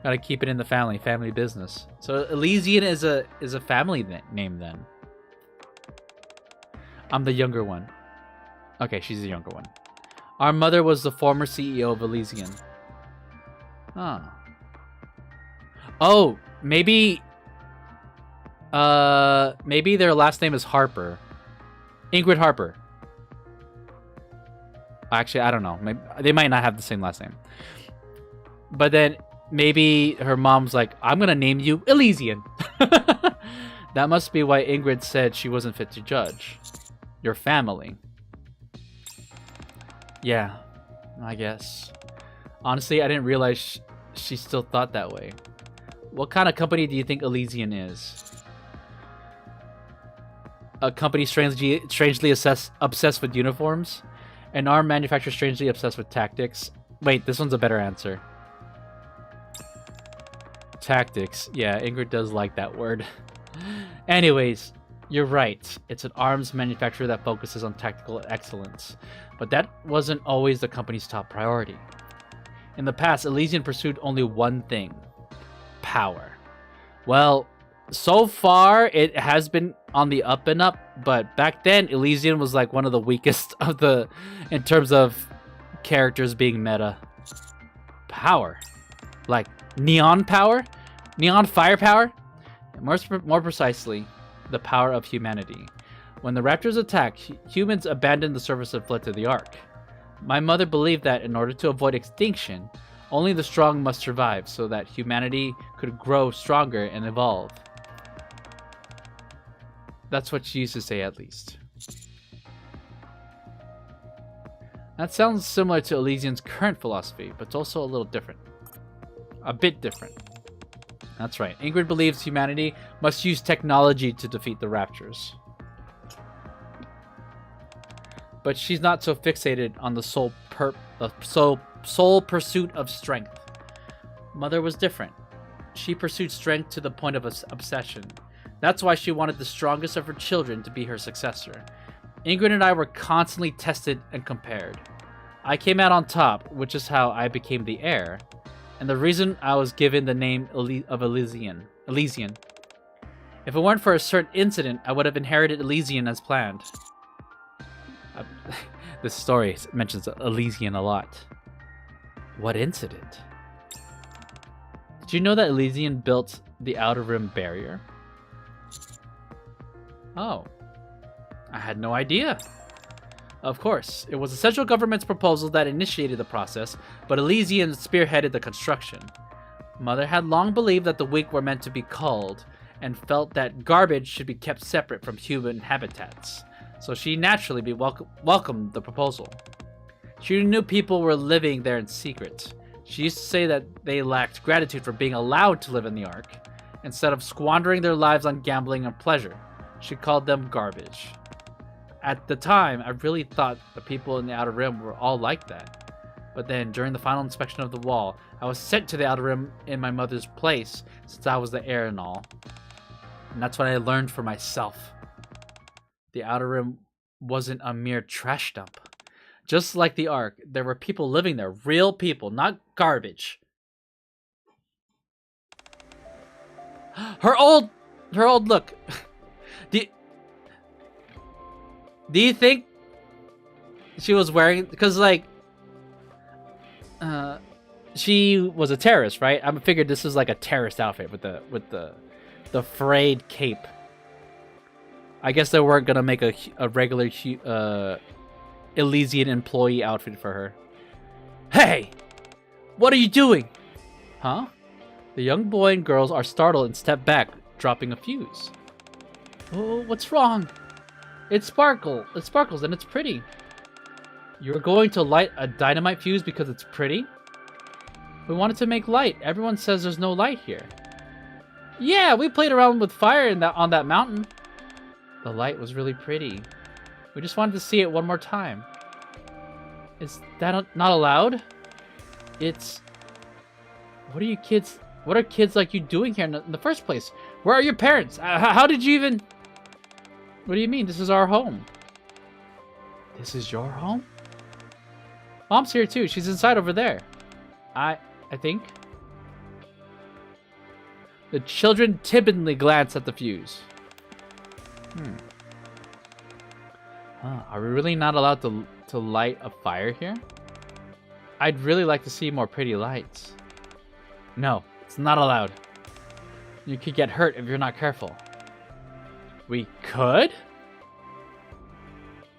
A: Gotta keep it in the family business. So Elysian is a family name then. I'm the younger one. Okay, she's the younger one. Our mother was the former CEO of Elysian. Huh. Oh, maybe their last name is Harper. Ingrid Harper. Actually, I don't know. Maybe, they might not have the same last name. But then maybe her mom's like, I'm gonna name you Elysian. That must be why Ingrid said she wasn't fit to judge. Your family. Yeah, I guess. Honestly, I didn't realize she still thought that way. What kind of company do you think Elysian is? A company strangely obsessed with uniforms? An arm manufacturer strangely obsessed with tactics? Wait, this one's a better answer. Tactics. Yeah, Ingrid does like that word. Anyways, you're right. It's an arms manufacturer that focuses on tactical excellence. But that wasn't always the company's top priority. In the past, Elysian pursued only one thing. Power. Well, so far, it has been on the up and up, but back then, Elysian was like one of the weakest of the, in terms of characters being meta. Power. Like neon power? Neon firepower? More precisely, the power of humanity. When the Raptors attacked, humans abandoned the surface and fled to the Ark. My mother believed that in order to avoid extinction, only the strong must survive so that humanity could grow stronger and evolve. That's what she used to say, at least. That sounds similar to Elysian's current philosophy, but it's also a little different. A bit different. That's right. Ingrid believes humanity must use technology to defeat the Raptors. But she's not so fixated on the sole pursuit of strength. Mother was different. She pursued strength to the point of obsession. That's why she wanted the strongest of her children to be her successor. Ingrid and I were constantly tested and compared. I came out on top, which is how I became the heir, and the reason I was given the name of Elysian. If it weren't for a certain incident, I would have inherited Elysian as planned. This story mentions Elysian a lot. What incident? Did you know that Elysian built the Outer Rim barrier? Oh. I had no idea. Of course, it was the central government's proposal that initiated the process, but Elysian spearheaded the construction. Mother had long believed that the weak were meant to be culled, and felt that garbage should be kept separate from human habitats, so she naturally welcomed the proposal. She knew people were living there in secret. She used to say that they lacked gratitude for being allowed to live in the Ark. Instead of squandering their lives on gambling and pleasure, she called them garbage. At the time, I really thought the people in the Outer Rim were all like that. But then, during the final inspection of the wall, I was sent to the Outer Rim in my mother's place, since I was the heir and all. And that's what I learned for myself. The Outer Rim wasn't a mere trash dump. Just like the Ark, there were people living there. Real people, not garbage. Her old look. Do you think she was wearing... Because, like... she was a terrorist, right? I figured this is like a terrorist outfit with the frayed cape. I guess they weren't gonna make a regular Elysian employee outfit for her. Hey! What are you doing? Huh? The young boy and girls are startled and step back, dropping a fuse. Oh, what's wrong? It sparkles and it's pretty. You're going to light a dynamite fuse because it's pretty? We wanted to make light. Everyone says there's no light here. Yeah, we played around with fire on that mountain. The light was really pretty. We just wanted to see it one more time. Is that not allowed? It's... What are kids like you doing here in the first place? Where are your parents? How did you even... What do you mean? This is our home. This is your home? Mom's here too. She's inside over there. I think. The children timidly glance at the fuse. Are we really not allowed to light a fire here? I'd really like to see more pretty lights. No, it's not allowed. You could get hurt if you're not careful. We could?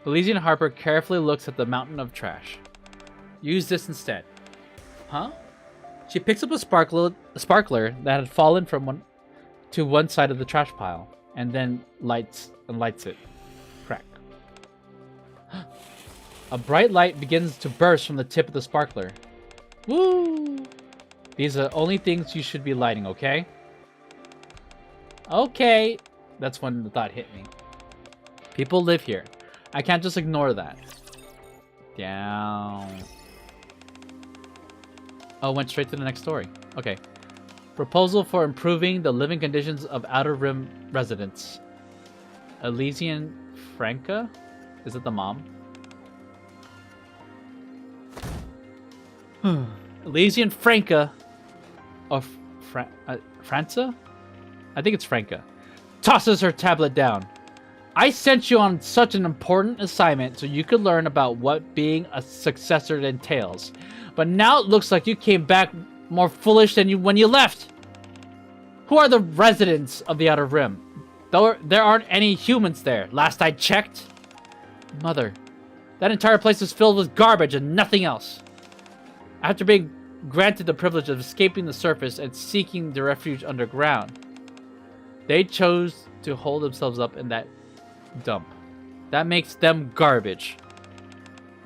A: Elysian Harper carefully looks at the mountain of trash. Use this instead. Huh? She picks up a sparkler that had fallen from one side of the trash pile, and then lights it. Crack. A bright light begins to burst from the tip of the sparkler. Woo! These are the only things you should be lighting, okay? Okay. That's when the thought hit me. People live here. I can't just ignore that. Down. Oh, went straight to the next story. Okay. Proposal for improving the living conditions of Outer Rim residents. Elysian Franca? Is it the mom? Elysian Franca. Or Franca? I think it's Franca. Tosses her tablet down. I sent you on such an important assignment so you could learn about what being a successor entails. But now it looks like you came back more foolish than when you left. Who are the residents of the Outer Rim? There aren't any humans there, last I checked. Mother, that entire place is filled with garbage and nothing else. After being granted the privilege of escaping the surface and seeking the refuge underground, they chose to hold themselves up in that dump. That makes them garbage.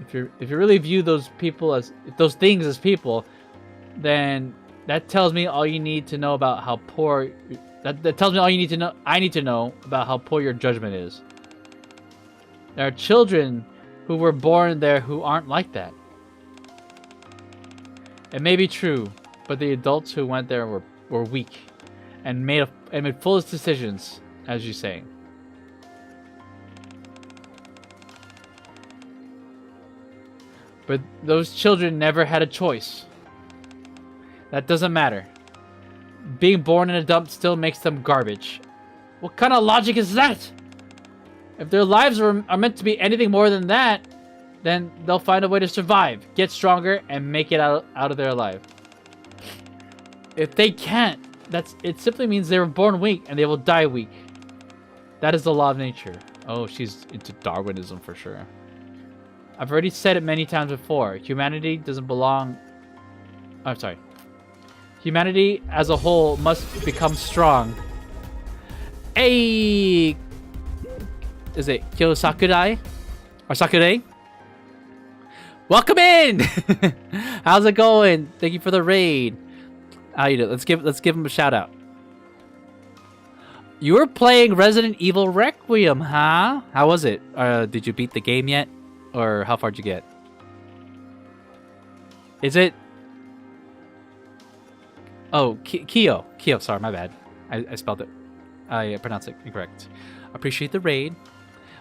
A: If you really view those things as people, then that tells me all you need to know about how poor. That tells me all you need to know. I need to know about how poor your judgment is. There are children who were born there who aren't like that. It may be true, but the adults who went there were weak and made foolish decisions, as you say. But those children never had a choice. That doesn't matter. Being born in a dump still makes them garbage. What kind of logic is that? If their lives are meant to be anything more than that, then they'll find a way to survive, get stronger, and make it out of their life. If they can't, it simply means they were born weak and they will die weak. That is the law of nature. Oh, she's into Darwinism for sure. I've already said it many times before. Humanity doesn't belong... I'm sorry. Humanity as a whole must become strong. Hey! Is it Kyo Sakurai? Or Sakurai? Welcome in! How's it going? Thank you for the raid. How you doing? Let's give him a shout out. You were playing Resident Evil Requiem, huh? How was it? Did you beat the game yet? Or how far did you get? Is it... Oh, Kyo. Kyo, sorry, my bad. I spelled it. I pronounced it incorrect. Appreciate the raid.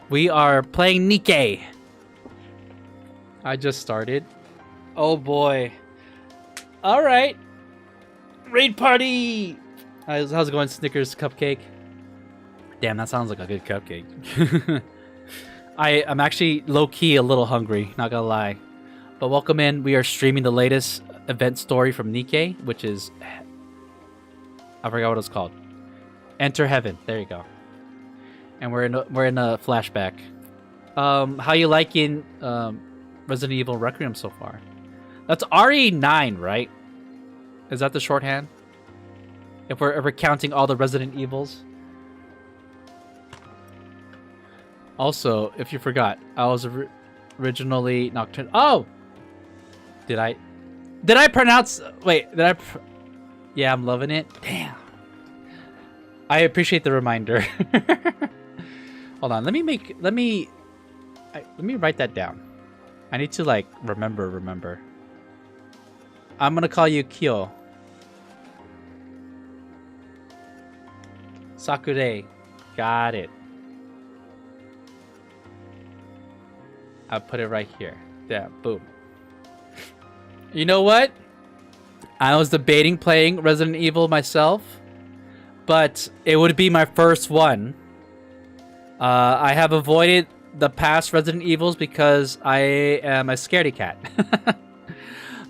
A: We are playing Nikke. I just started. Oh boy. Alright. Raid party! How's it going, Snickers Cupcake? Damn, that sounds like a good cupcake. I'm actually low-key a little hungry, not gonna lie. But welcome in. We are streaming the latest event story from Nikke, which is... I forgot what it's called. Enter Heaven. There you go. And we're in a flashback. How you liking Resident Evil Requiem so far? That's RE9, right? Is that the shorthand? If we're counting all the Resident Evils. Also, if you forgot, I was originally Nocturne. Oh, did I pronounce? Wait, did I? Yeah, I'm loving it. Damn. I appreciate the reminder. Hold on, let me write that down. I need to like remember. I'm gonna call you Kyo. Sakurai. Got it. I'll put it right here. Yeah, boom. You know what? I was debating playing Resident Evil myself, but it would be my first one. I have avoided the past Resident Evils because I am a scaredy cat.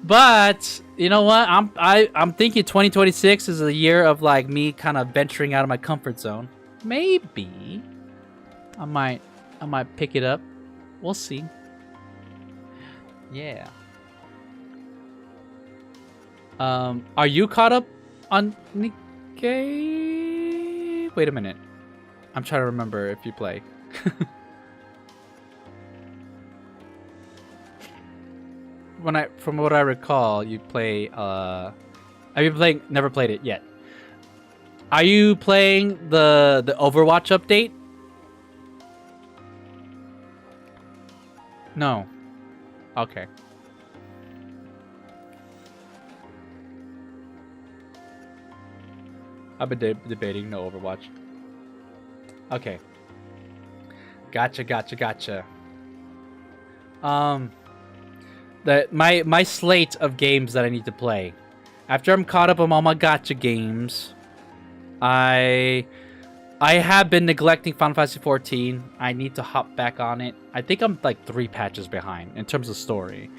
A: But you know what? I'm thinking 2026 is a year of like me kind of venturing out of my comfort zone. Maybe I might pick it up. We'll see. Yeah. Are you caught up on Nikke? Wait a minute. I'm trying to remember if you play. From what I recall, you play have you playing? Never played it yet. Are you playing the Overwatch update? No. Okay. I've been debating no Overwatch. Okay. Gotcha. My slate of games that I need to play. After I'm caught up on all my gacha games, I have been neglecting Final Fantasy 14. I need to hop back on it. I think I'm like 3 patches behind in terms of story,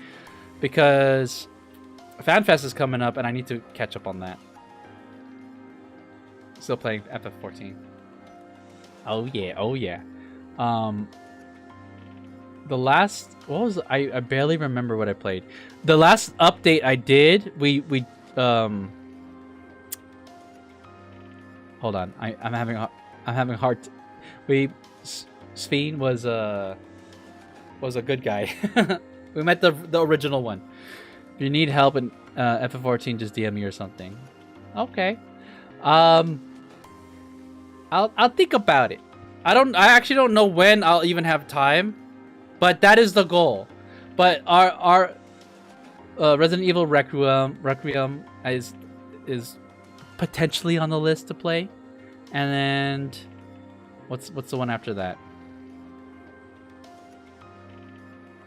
A: because FanFest is coming up and I need to catch up on that. Still playing FF14. Oh yeah. The last, what was I barely remember what I played. The last update I did, we hold on. I'm having hard. Sveen was a good guy. We met the original one. If you need help in FF14, just DM me or something. Okay. I'll think about it. I actually don't know when I'll even have time, but that is the goal. But our Resident Evil Requiem is potentially on the list to play, and then what's the one after that?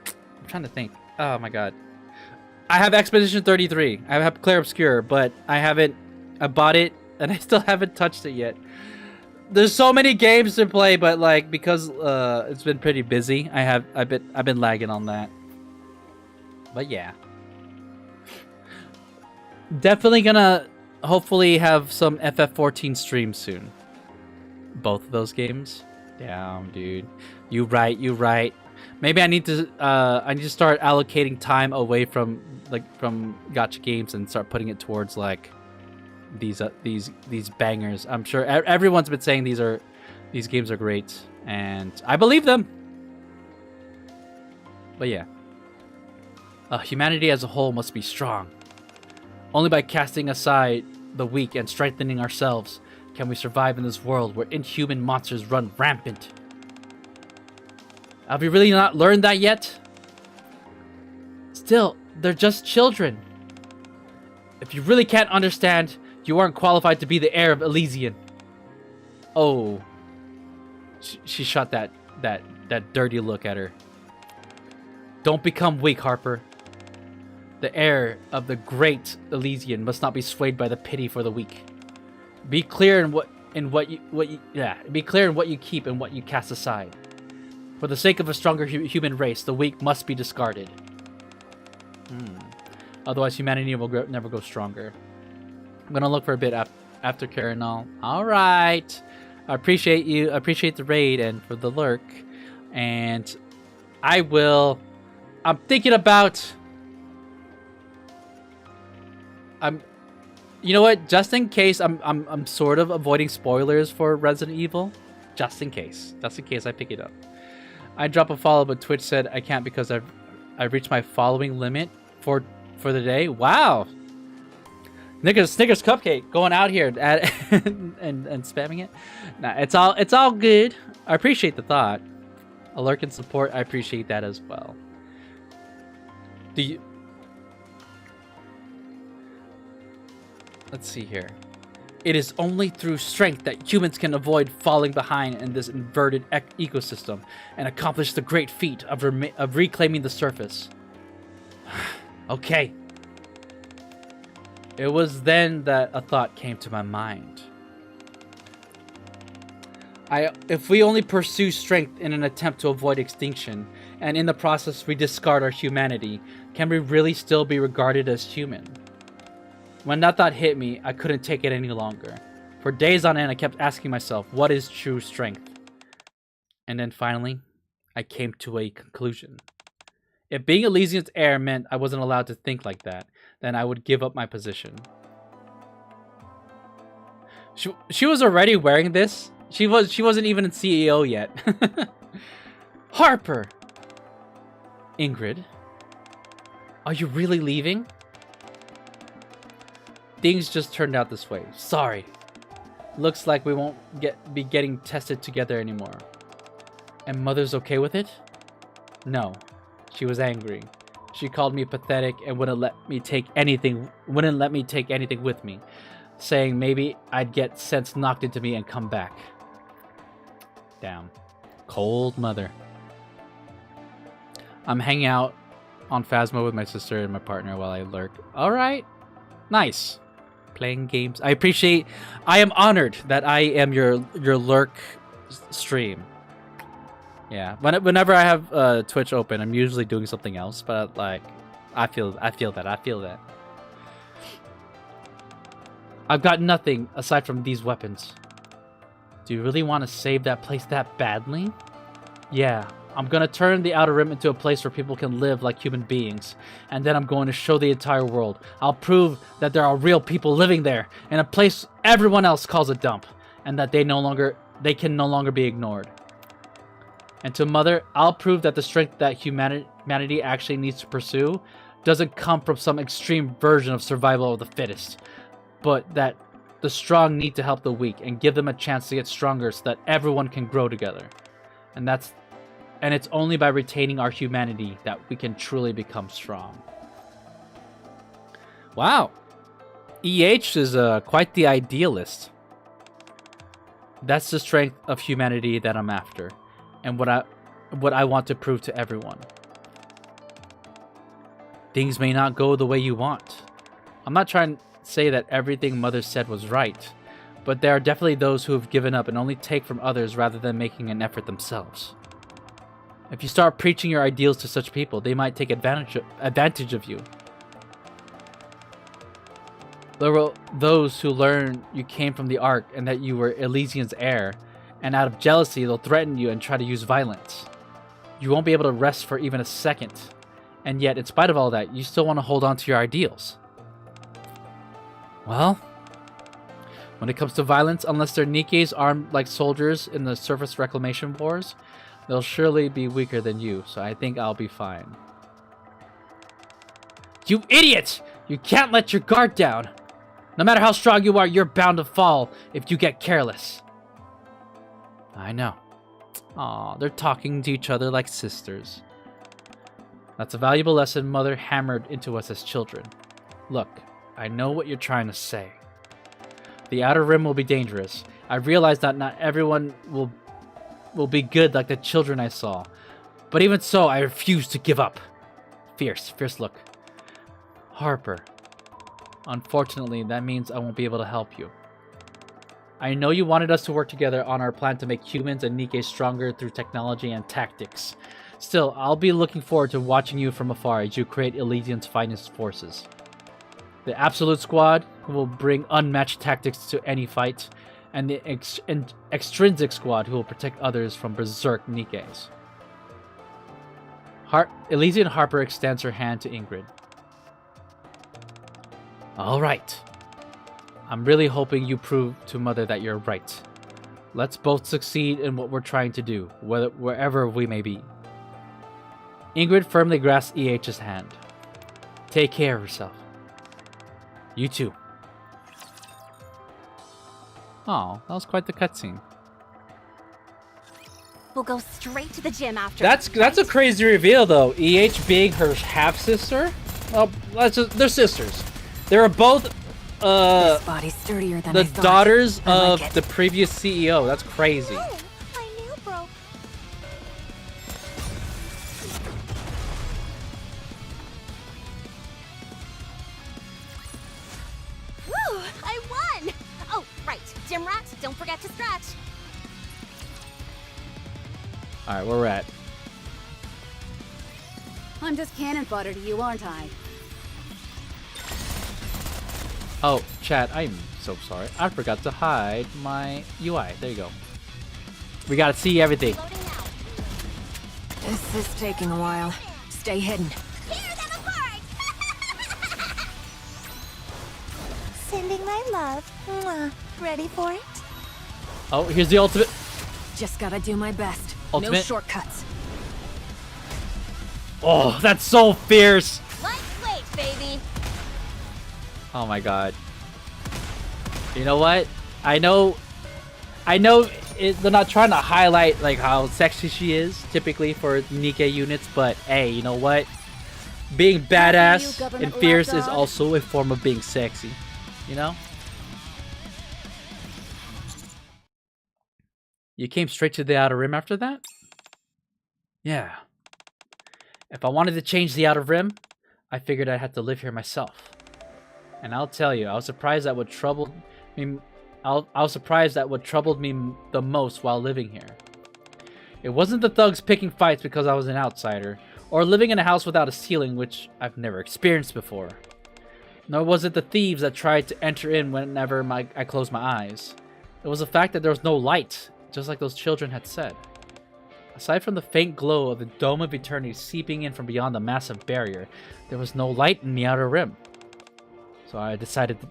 A: I'm trying to think. Oh my god, I have Expedition 33. I have Clair Obscur, but I bought it and I still haven't touched it yet. There's so many games to play, but like because it's been pretty busy, I've been lagging on that. But yeah, definitely gonna hopefully have some FF14 streams soon. Both of those games. Damn, dude. You right. Maybe I need to start allocating time away from gacha games and start putting it towards like these bangers. I'm sure everyone's been saying these games are great, and I believe them. But yeah, humanity as a whole must be strong. Only by casting aside the weak and strengthening ourselves can we survive in this world where inhuman monsters run rampant. Have we really not learned that yet? Still, they're just children. If you really can't understand, you aren't qualified to be the heir of Elysian. Oh. She shot that dirty look at her. Don't become weak, Harper. The heir of the great Elysian must not be swayed by the pity for the weak. Be clear in what you keep and what you cast aside. For the sake of a stronger human race, the weak must be discarded. Otherwise, humanity will never go stronger. I'm gonna look for a bit aftercare and all. All right, I appreciate you. I appreciate the raid and for the lurk, and I will. I'm thinking about. You know what? Just in case, I'm sort of avoiding spoilers for Resident Evil. Just in case I pick it up. I drop a follow, but Twitch said I can't because I've reached my following limit for the day. Wow. Snickers cupcake going out here and spamming it. Nah, it's all good. I appreciate the thought. A lurk and support, I appreciate that as well. Let's see here. It is only through strength that humans can avoid falling behind in this inverted ecosystem and accomplish the great feat of reclaiming the surface. Okay. It was then that a thought came to my mind. If we only pursue strength in an attempt to avoid extinction, and in the process we discard our humanity, can we really still be regarded as human? When that thought hit me, I couldn't take it any longer. For days on end, I kept asking myself, what is true strength? And then finally, I came to a conclusion. If being Elysian's heir meant I wasn't allowed to think like that, then I would give up my position. She was already wearing this. She wasn't even a CEO yet. Harper! Ingrid, are you really leaving? Things just turned out this way. Sorry. Looks like we won't be getting tested together anymore. And Mother's okay with it? No. She was angry. She called me pathetic and wouldn't let me take anything with me, saying maybe I'd get sense knocked into me and come back. Damn. Cold mother. I'm hanging out on Phasma with my sister and my partner while I lurk. Alright. Nice. Playing games. I am honored that I am your lurk stream. Yeah. Whenever I have Twitch open, I'm usually doing something else, but like I feel that. I've got nothing aside from these weapons. Do you really want to save that place that badly? Yeah. I'm gonna turn the Outer Rim into a place where people can live like human beings. And then I'm going to show the entire world. I'll prove that there are real people living there, in a place everyone else calls a dump. And that they can no longer be ignored. And to Mother, I'll prove that the strength that humanity actually needs to pursue doesn't come from some extreme version of survival of the fittest. But that the strong need to help the weak and give them a chance to get stronger so that everyone can grow together. And it's only by retaining our humanity that we can truly become strong. Wow. EH is quite the idealist. That's the strength of humanity that I'm after, and what I want to prove to everyone. Things may not go the way you want. I'm not trying to say that everything Mother said was right, but there are definitely those who have given up and only take from others rather than making an effort themselves. If you start preaching your ideals to such people, they might take advantage of you. There were those who learned you came from the Ark and that you were Elysian's heir, And out of jealousy, they'll threaten you and try to use violence. You won't be able to rest for even a second. And yet, in spite of all that, you still want to hold on to your ideals. Well, when it comes to violence, unless they're Nikke's armed like soldiers in the surface reclamation wars, they'll surely be weaker than you, so I think I'll be fine. You idiot! You can't let your guard down! No matter how strong you are, you're bound to fall if you get careless. I know. Aw, they're talking to each other like sisters. That's a valuable lesson Mother hammered into us as children. Look, I know what you're trying to say. The Outer Rim will be dangerous. I realize that not everyone will be good like the children I saw. But even so, I refuse to give up. Fierce look. Harper. Unfortunately, that means I won't be able to help you. I know you wanted us to work together on our plan to make humans and Nikke stronger through technology and tactics. Still, I'll be looking forward to watching you from afar as you create Elysion's finest forces. The Absolute Squad, who will bring unmatched tactics to any fight, and the Extrinsic Squad, who will protect others from berserk Nikkes. Elysion Harper extends her hand to Ingrid. Alright. I'm really hoping you prove to Mother that you're right. Let's both succeed in what we're trying to do, wherever we may be. Ingrid firmly grasps EH's hand. Take care of yourself. You too. Oh, that was quite the cutscene.
C: We'll go straight to the gym after.
A: That's a crazy reveal though. EH being her half sister. Well, they're sisters. They were both
B: This body's sturdier than
A: the
B: I thought.
A: daughters
B: I like
A: of
B: it.
A: the previous CEO. That's crazy.
E: Oh, my nail broke.
C: Woo! I won! Oh, right. Gym rat, don't forget to stretch.
A: All right, where we're at.
D: I'm just cannon fodder to you, aren't I?
A: Oh, chat, I'm so sorry. I forgot to hide my UI. There you go. We gotta see everything.
C: Loading now.
B: This is taking a while. Stay hidden.
C: Tear them apart!
E: Sending my love. Mwah. Ready for it?
A: Oh, here's the ultimate.
B: Just gotta do my best. No
A: Ultimate.
B: shortcuts.
A: Oh, that's so fierce.
C: Lightweight, baby.
A: Oh my god. You know what? I know they're not trying to highlight like how sexy she is typically for Nikke units, but hey, you know what? Being badass and fierce is also a form of being sexy. You know? You came straight to the Outer Rim after that? Yeah. If I wanted to change the Outer Rim, I figured I'd have to live here myself. And I'll tell you, I was surprised at what troubled me. I was surprised at what troubled me the most while living here. It wasn't the thugs picking fights because I was an outsider, or living in a house without a ceiling, which I've never experienced before. Nor was it the thieves that tried to enter in whenever I closed my eyes. It was the fact that there was no light, just like those children had said. Aside from the faint glow of the Dome of Eternity seeping in from beyond the massive barrier, there was no light in the Outer Rim. So I decided to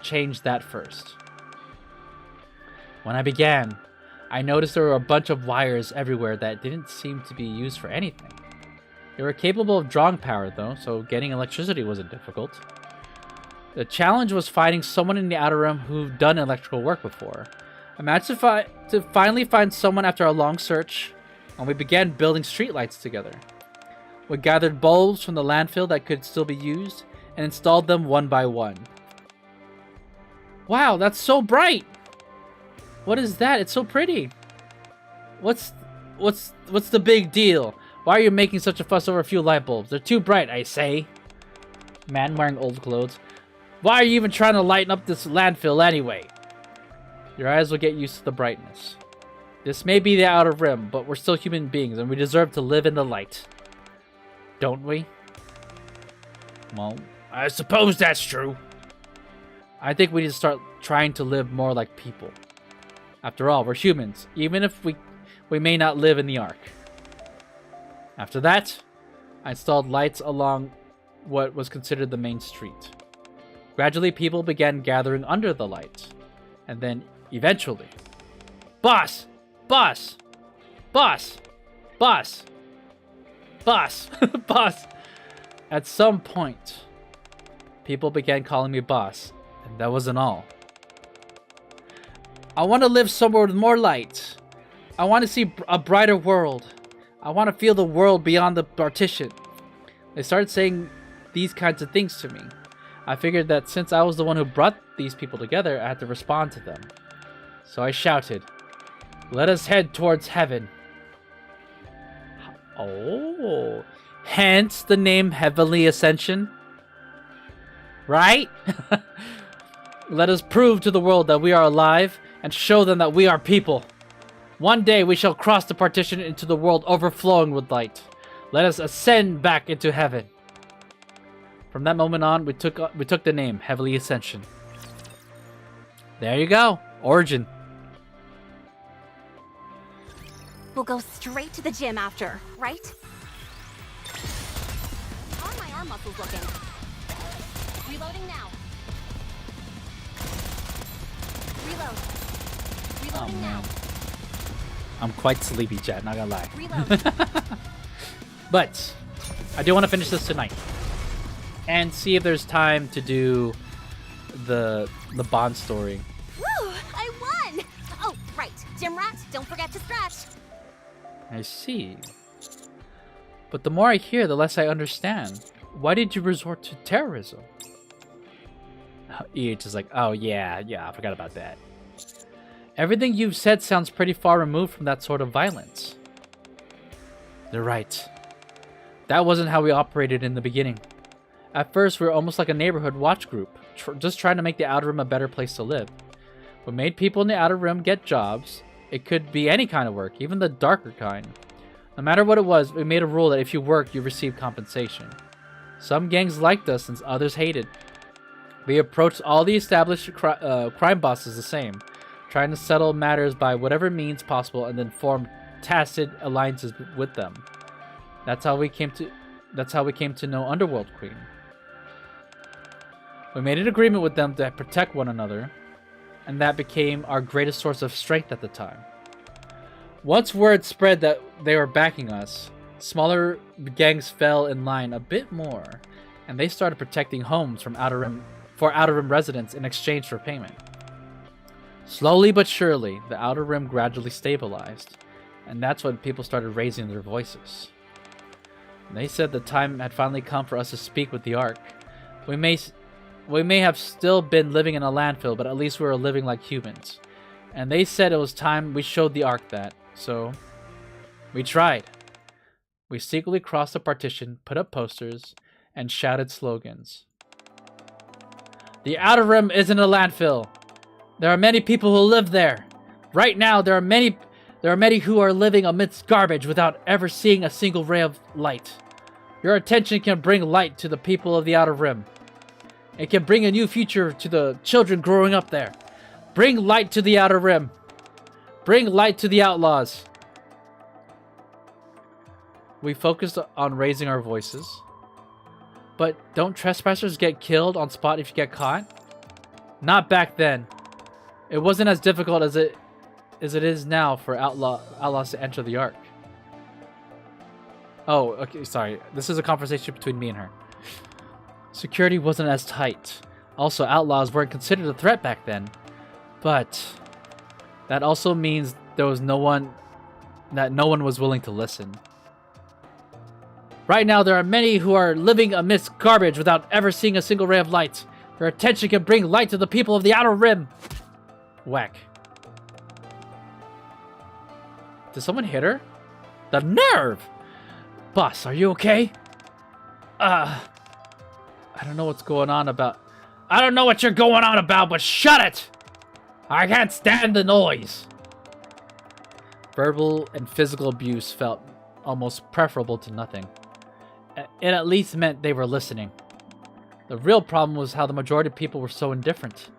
A: change that first. When I began, I noticed there were a bunch of wires everywhere that didn't seem to be used for anything. They were capable of drawing power though, so getting electricity wasn't difficult. The challenge was finding someone in the Outer Rim who'd done electrical work before. I managed to finally find someone after a long search, and we began building streetlights together. We gathered bulbs from the landfill that could still be used and installed them one by one. Wow, that's so bright! What is that? It's so pretty. What's the big deal? Why are you making such a fuss over a few light bulbs? They're too bright, I say. Man wearing old clothes. Why are you even trying to lighten up this landfill anyway? Your eyes will get used to the brightness. This may be the Outer Rim, but we're still human beings and we deserve to live in the light. Don't we? Well, I suppose that's true. I think we need to start trying to live more like people. After all, we're humans, even if we may not live in the Ark. After that, I installed lights along what was considered the main street. Gradually, people began gathering under the lights. And then, eventually... Boss! Boss! Boss! Boss! Boss! Boss! At some point, people began calling me boss, and that wasn't all. I want to live somewhere with more light. I want to see a brighter world. I want to feel the world beyond the partition. They started saying these kinds of things to me. I figured that since I was the one who brought these people together, I had to respond to them. So I shouted, "Let us head towards heaven." Oh, hence the name Heavenly Ascension. Right? Let us prove to the world that we are alive and show them that we are people. One day we shall cross the partition into the world overflowing with light. Let us ascend back into heaven. From that moment on, we took the name Heavenly Ascension. There you go. Origin.
C: We'll go straight to the gym after, right? How are my arm muscles looking? Reloading now. Reload. Reloading now.
A: I'm quite sleepy, chat, not gonna lie.
C: Reload.
A: But I do want to finish this tonight and see if there's time to do the Bond story.
C: Woo! I won! Oh, right. Gym rat, don't forget to stretch.
A: I see. But the more I hear, the less I understand. Why did you resort to terrorism? EH is like, oh yeah, I forgot about that. Everything you've said sounds pretty far removed from that sort of violence. They're right. That wasn't how we operated in the beginning. At first, we were almost like a neighborhood watch group, just trying to make the Outer Rim a better place to live. We made people in the Outer Rim get jobs. It could be any kind of work, even the darker kind. No matter what it was, we made a rule that if you worked, you received compensation. Some gangs liked us and others hated. We approached all the established crime bosses the same, trying to settle matters by whatever means possible and then form tacit alliances with them. That's how we came to know Underworld Queen. We made an agreement with them to protect one another, and that became our greatest source of strength at the time. Once word spread that they were backing us, smaller gangs fell in line a bit more, and they started protecting homes from Outer Rim residents in exchange for payment. Slowly but surely, the Outer Rim gradually stabilized, and that's when people started raising their voices. They said the time had finally come for us to speak with the Ark. We may have still been living in a landfill, but at least we were living like humans. And they said it was time we showed the Ark that, so we tried. We secretly crossed the partition, put up posters, and shouted slogans. The Outer Rim isn't a landfill. There are many people who live there. Right now, there are many who are living amidst garbage without ever seeing a single ray of light. Your attention can bring light to the people of the Outer Rim. It can bring a new future to the children growing up there. Bring light to the Outer Rim. Bring light to the outlaws. We focused on raising our voices. But don't trespassers get killed on spot if you get caught? Not back then. It wasn't as difficult as it is now for outlaws to enter the Ark. Oh, okay, sorry. This is a conversation between me and her. Security wasn't as tight. Also, outlaws weren't considered a threat back then. But that also means no one was willing to listen. Right now, there are many who are living amidst garbage without ever seeing a single ray of light. Your attention can bring light to the people of the Outer Rim. Whack. Did someone hit her? The nerve! Boss, are you okay? I don't know what's going on about... I don't know what you're going on about, but shut it! I can't stand the noise! Verbal and physical abuse felt almost preferable to nothing. It at least meant they were listening. The real problem was how the majority of people were so indifferent.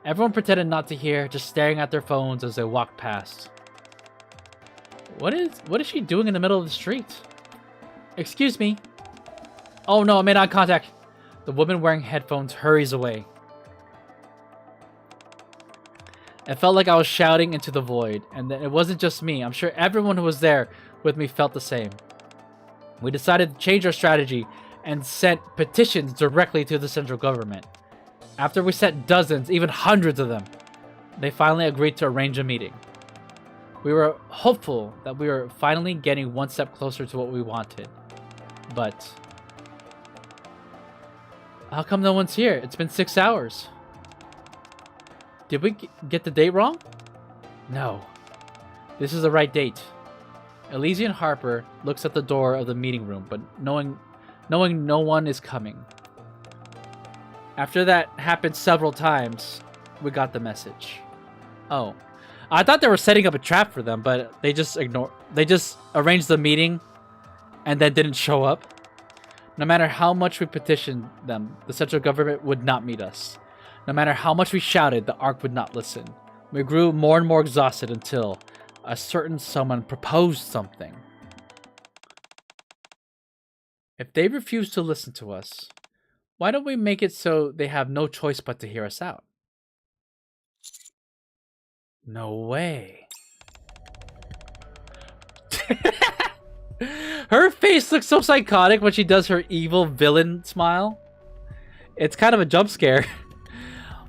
A: Everyone pretended not to hear, just staring at their phones as they walked past. What is she doing in the middle of the street? Excuse me. Oh no, I made eye contact. The woman wearing headphones hurries away. It felt like I was shouting into the void, and it wasn't just me. I'm sure everyone who was there with me felt the same. We decided to change our strategy and sent petitions directly to the central government. After we sent dozens, even hundreds of them, they finally agreed to arrange a meeting. We were hopeful that we were finally getting one step closer to what we wanted. But how come no one's here? It's been 6 hours. Did we get the date wrong? No. This is the right date. Elysian Harper looks at the door of the meeting room, but knowing no one is coming. After that happened several times, we got the message. Oh. I thought they were setting up a trap for them, but they just arranged the meeting and then didn't show up. No matter how much we petitioned them, the central government would not meet us. No matter how much we shouted, the Ark would not listen. We grew more and more exhausted until a certain someone proposed something. If they refuse to listen to us, why don't we make it so they have no choice but to hear us out? No way. Her face looks so psychotic when she does her evil villain smile. It's kind of a jump scare.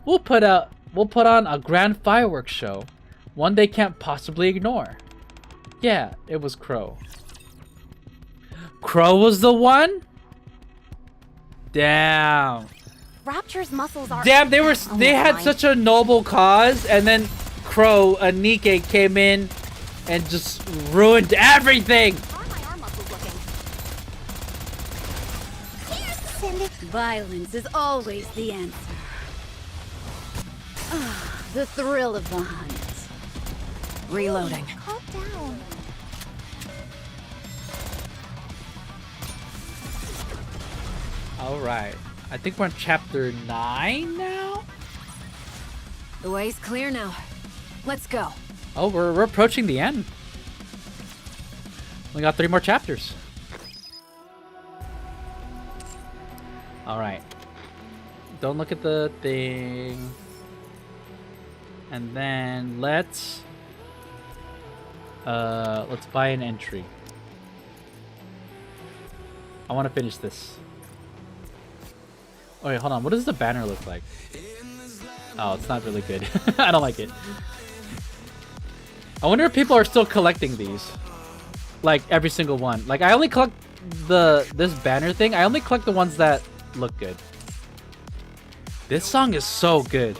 A: We'll put on a grand fireworks show, one they can't possibly ignore. Yeah, it was Crow. Crow was the one? Damn.
C: Rapture's muscles are.
A: Damn, they had such a noble cause, and then Crow and Nikke came in and just ruined everything.
C: How are my arm muscles looking?
D: Violence is always the answer. The thrill of the hunt.
B: Reloading.
E: Calm down.
A: Alright. I think we're on chapter 9 now?
B: The way's clear now. Let's go.
A: Oh, we're approaching the end. We got 3 more chapters. Alright. Don't look at the thing. And then let's buy an entry. I want to finish this. Oh wait, hold on. What does the banner look like? Oh, it's not really good. I don't like it. I wonder if people are still collecting these. Like every single one. Like I only collect this banner thing. I only collect the ones that look good. This song is so good.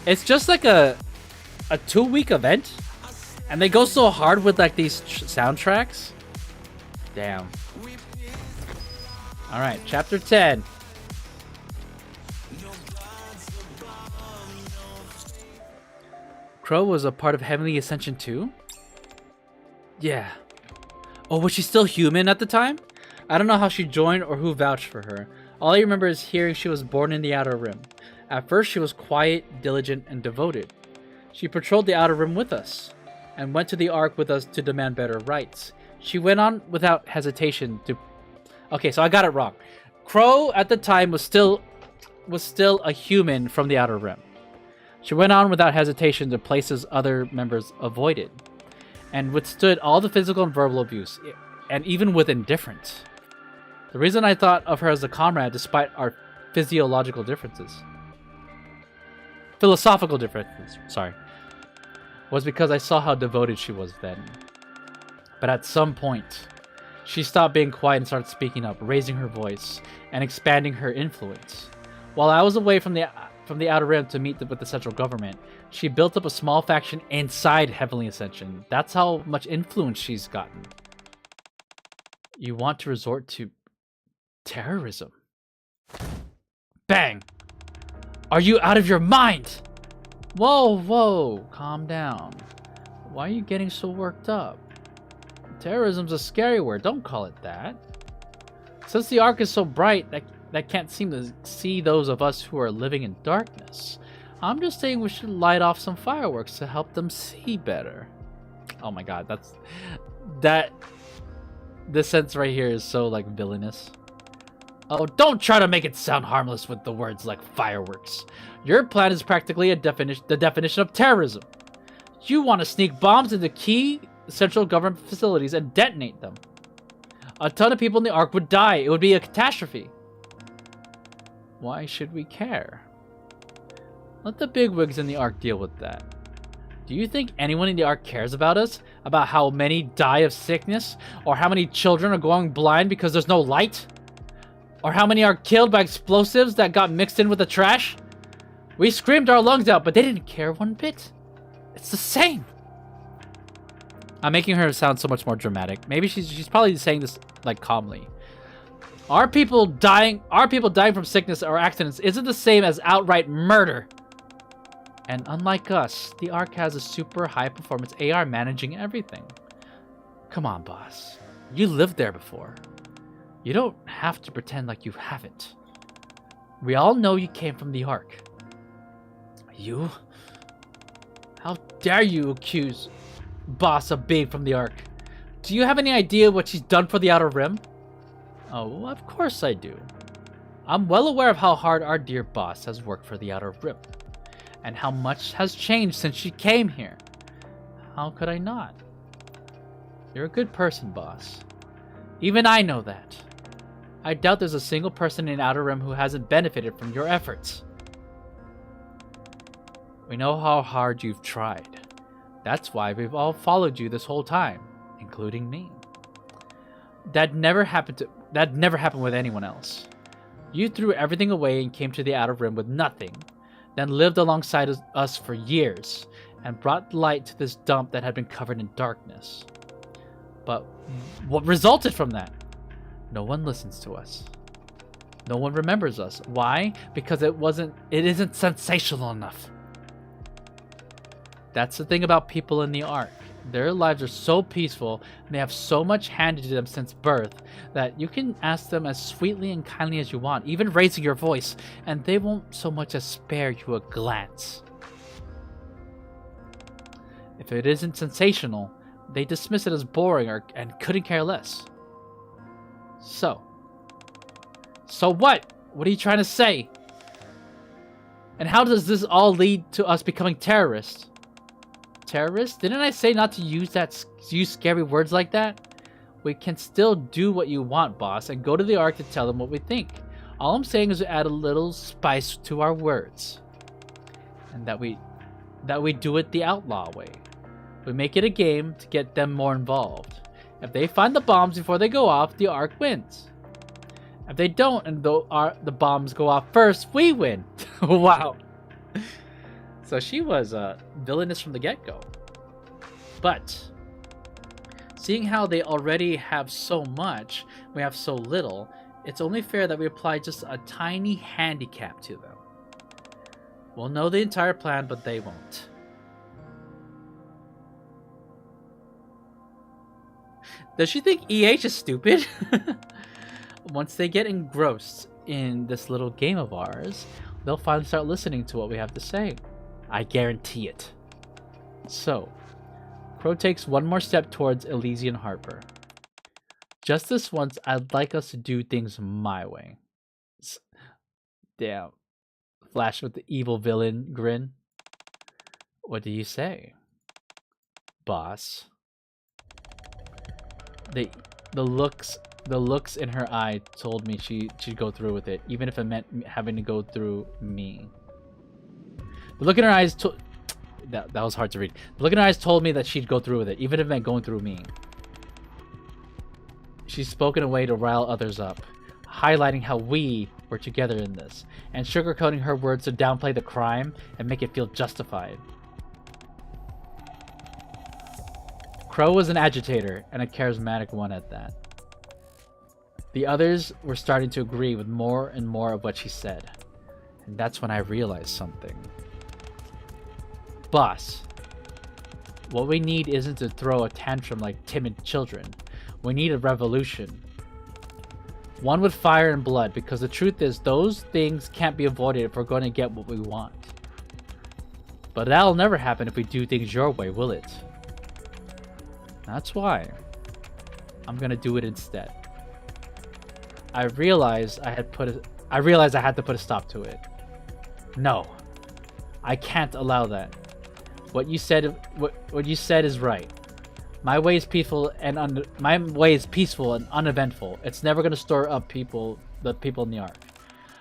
A: It's just like a 2-week event, and they go so hard with like these soundtracks. Damn. All right, chapter 10. Crow was a part of Heavenly Ascension too? Yeah. Oh, was she still human at the time? I don't know how she joined or who vouched for her. All I remember is hearing she was born in the Outer Rim. At first, she was quiet, diligent, and devoted. She patrolled the Outer Rim with us, and went to the Ark with us to demand better rights. She went on without hesitation to... Okay, so I got it wrong. Crow, at the time, was still a human from the Outer Rim. She went on without hesitation to places other members avoided, and withstood all the physical and verbal abuse, and even with indifference. The reason I thought of her as a comrade, despite our physiological differences... philosophical differences, sorry, was because I saw how devoted she was then. But at some point, she stopped being quiet and started speaking up, raising her voice, and expanding her influence. While I was away from the Outer Rim to meet with the central government, she built up a small faction inside Heavenly Ascension. That's how much influence she's gotten. You want to resort to terrorism? Bang! Are you out of your mind? Whoa, calm down. Why are you getting so worked up? Terrorism's a scary word. Don't call it that. Since the arc is so bright that can't seem to see those of us who are living in darkness, I'm just saying we should light off some fireworks to help them see better. Oh my god, this sentence right here is so like villainous. Oh, don't try to make it sound harmless with the words like fireworks. Your plan is practically the definition of terrorism. You want to sneak bombs into key central government facilities and detonate them. A ton of people in the Ark would die. It would be a catastrophe. Why should we care? Let the bigwigs in the Ark deal with that. Do you think anyone in the Ark cares about us? About how many die of sickness? Or how many children are going blind because there's no light? Or how many are killed by explosives that got mixed in with the trash? We screamed our lungs out, but they didn't care one bit. It's the same. I'm making her sound so much more dramatic. Maybe she's probably saying this like calmly. Our people dying from sickness or accidents isn't the same as outright murder. And unlike us, the Ark has a super high performance AR managing everything. Come on, boss. You lived there before. You don't have to pretend like you haven't. We all know you came from the Ark. You? How dare you accuse Boss of being from the Ark? Do you have any idea what she's done for the Outer Rim? Oh, of course I do. I'm well aware of how hard our dear boss has worked for the Outer Rim, and how much has changed since she came here. How could I not? You're a good person, boss. Even I know that. I doubt there's a single person in Outer Rim who hasn't benefited from your efforts. We know how hard you've tried. That's why we've all followed you this whole time, including me. That never happened with anyone else. You threw everything away and came to the Outer Rim with nothing, then lived alongside us for years, and brought light to this dump that had been covered in darkness. But what resulted from that? No one listens to us. No one remembers us. Why? Because it isn't sensational enough. That's the thing about people in the Ark. Their lives are so peaceful, and they have so much handed to them since birth, that you can ask them as sweetly and kindly as you want, even raising your voice, and they won't so much as spare you a glance. If it isn't sensational, they dismiss it as boring and couldn't care less. So what? What are you trying to say? And how does this all lead to us becoming terrorists? Terrorists? Didn't I say not to use scary words like that? We can still do what you want, boss, and go to the Ark to tell them what we think. All I'm saying is to add a little spice to our words. And that we do it the outlaw way. We make it a game to get them more involved. If they find the bombs before they go off, the Ark wins. If they don't and the bombs go off first, we win. Wow. So she was villainous from the get-go. But seeing how they already have so much, we have so little, it's only fair that we apply just a tiny handicap to them. We'll know the entire plan, but they won't. Does she think EH is stupid? Once they get engrossed in this little game of ours, they'll finally start listening to what we have to say. I guarantee it. So, Crow takes one more step towards Elysian Harbor. Just this once, I'd like us to do things my way. Damn. Flash with the evil villain grin. What do you say, boss? The looks in her eye told me she'd go through with it, even if it meant having to go through me. The look in her eyes that was hard to read. The look in her eyes told me that she'd go through with it, even if it meant going through me. She's spoken a way to rile others up, highlighting how we were together in this, and sugarcoating her words to downplay the crime and make it feel justified. Crow was an agitator, and a charismatic one at that. The others were starting to agree with more and more of what she said, and that's when I realized something. Boss, What we need isn't to throw a tantrum like timid children. We need a revolution. One with fire and blood, because the truth is those things can't be avoided if we're going to get what we want. But that'll never happen if we do things your way, will it? That's why I'm gonna do it instead. I realized I had to put a stop to it. No, I can't allow that. What you said is right. My way is peaceful and uneventful. It's never gonna stir up the people in the Ark.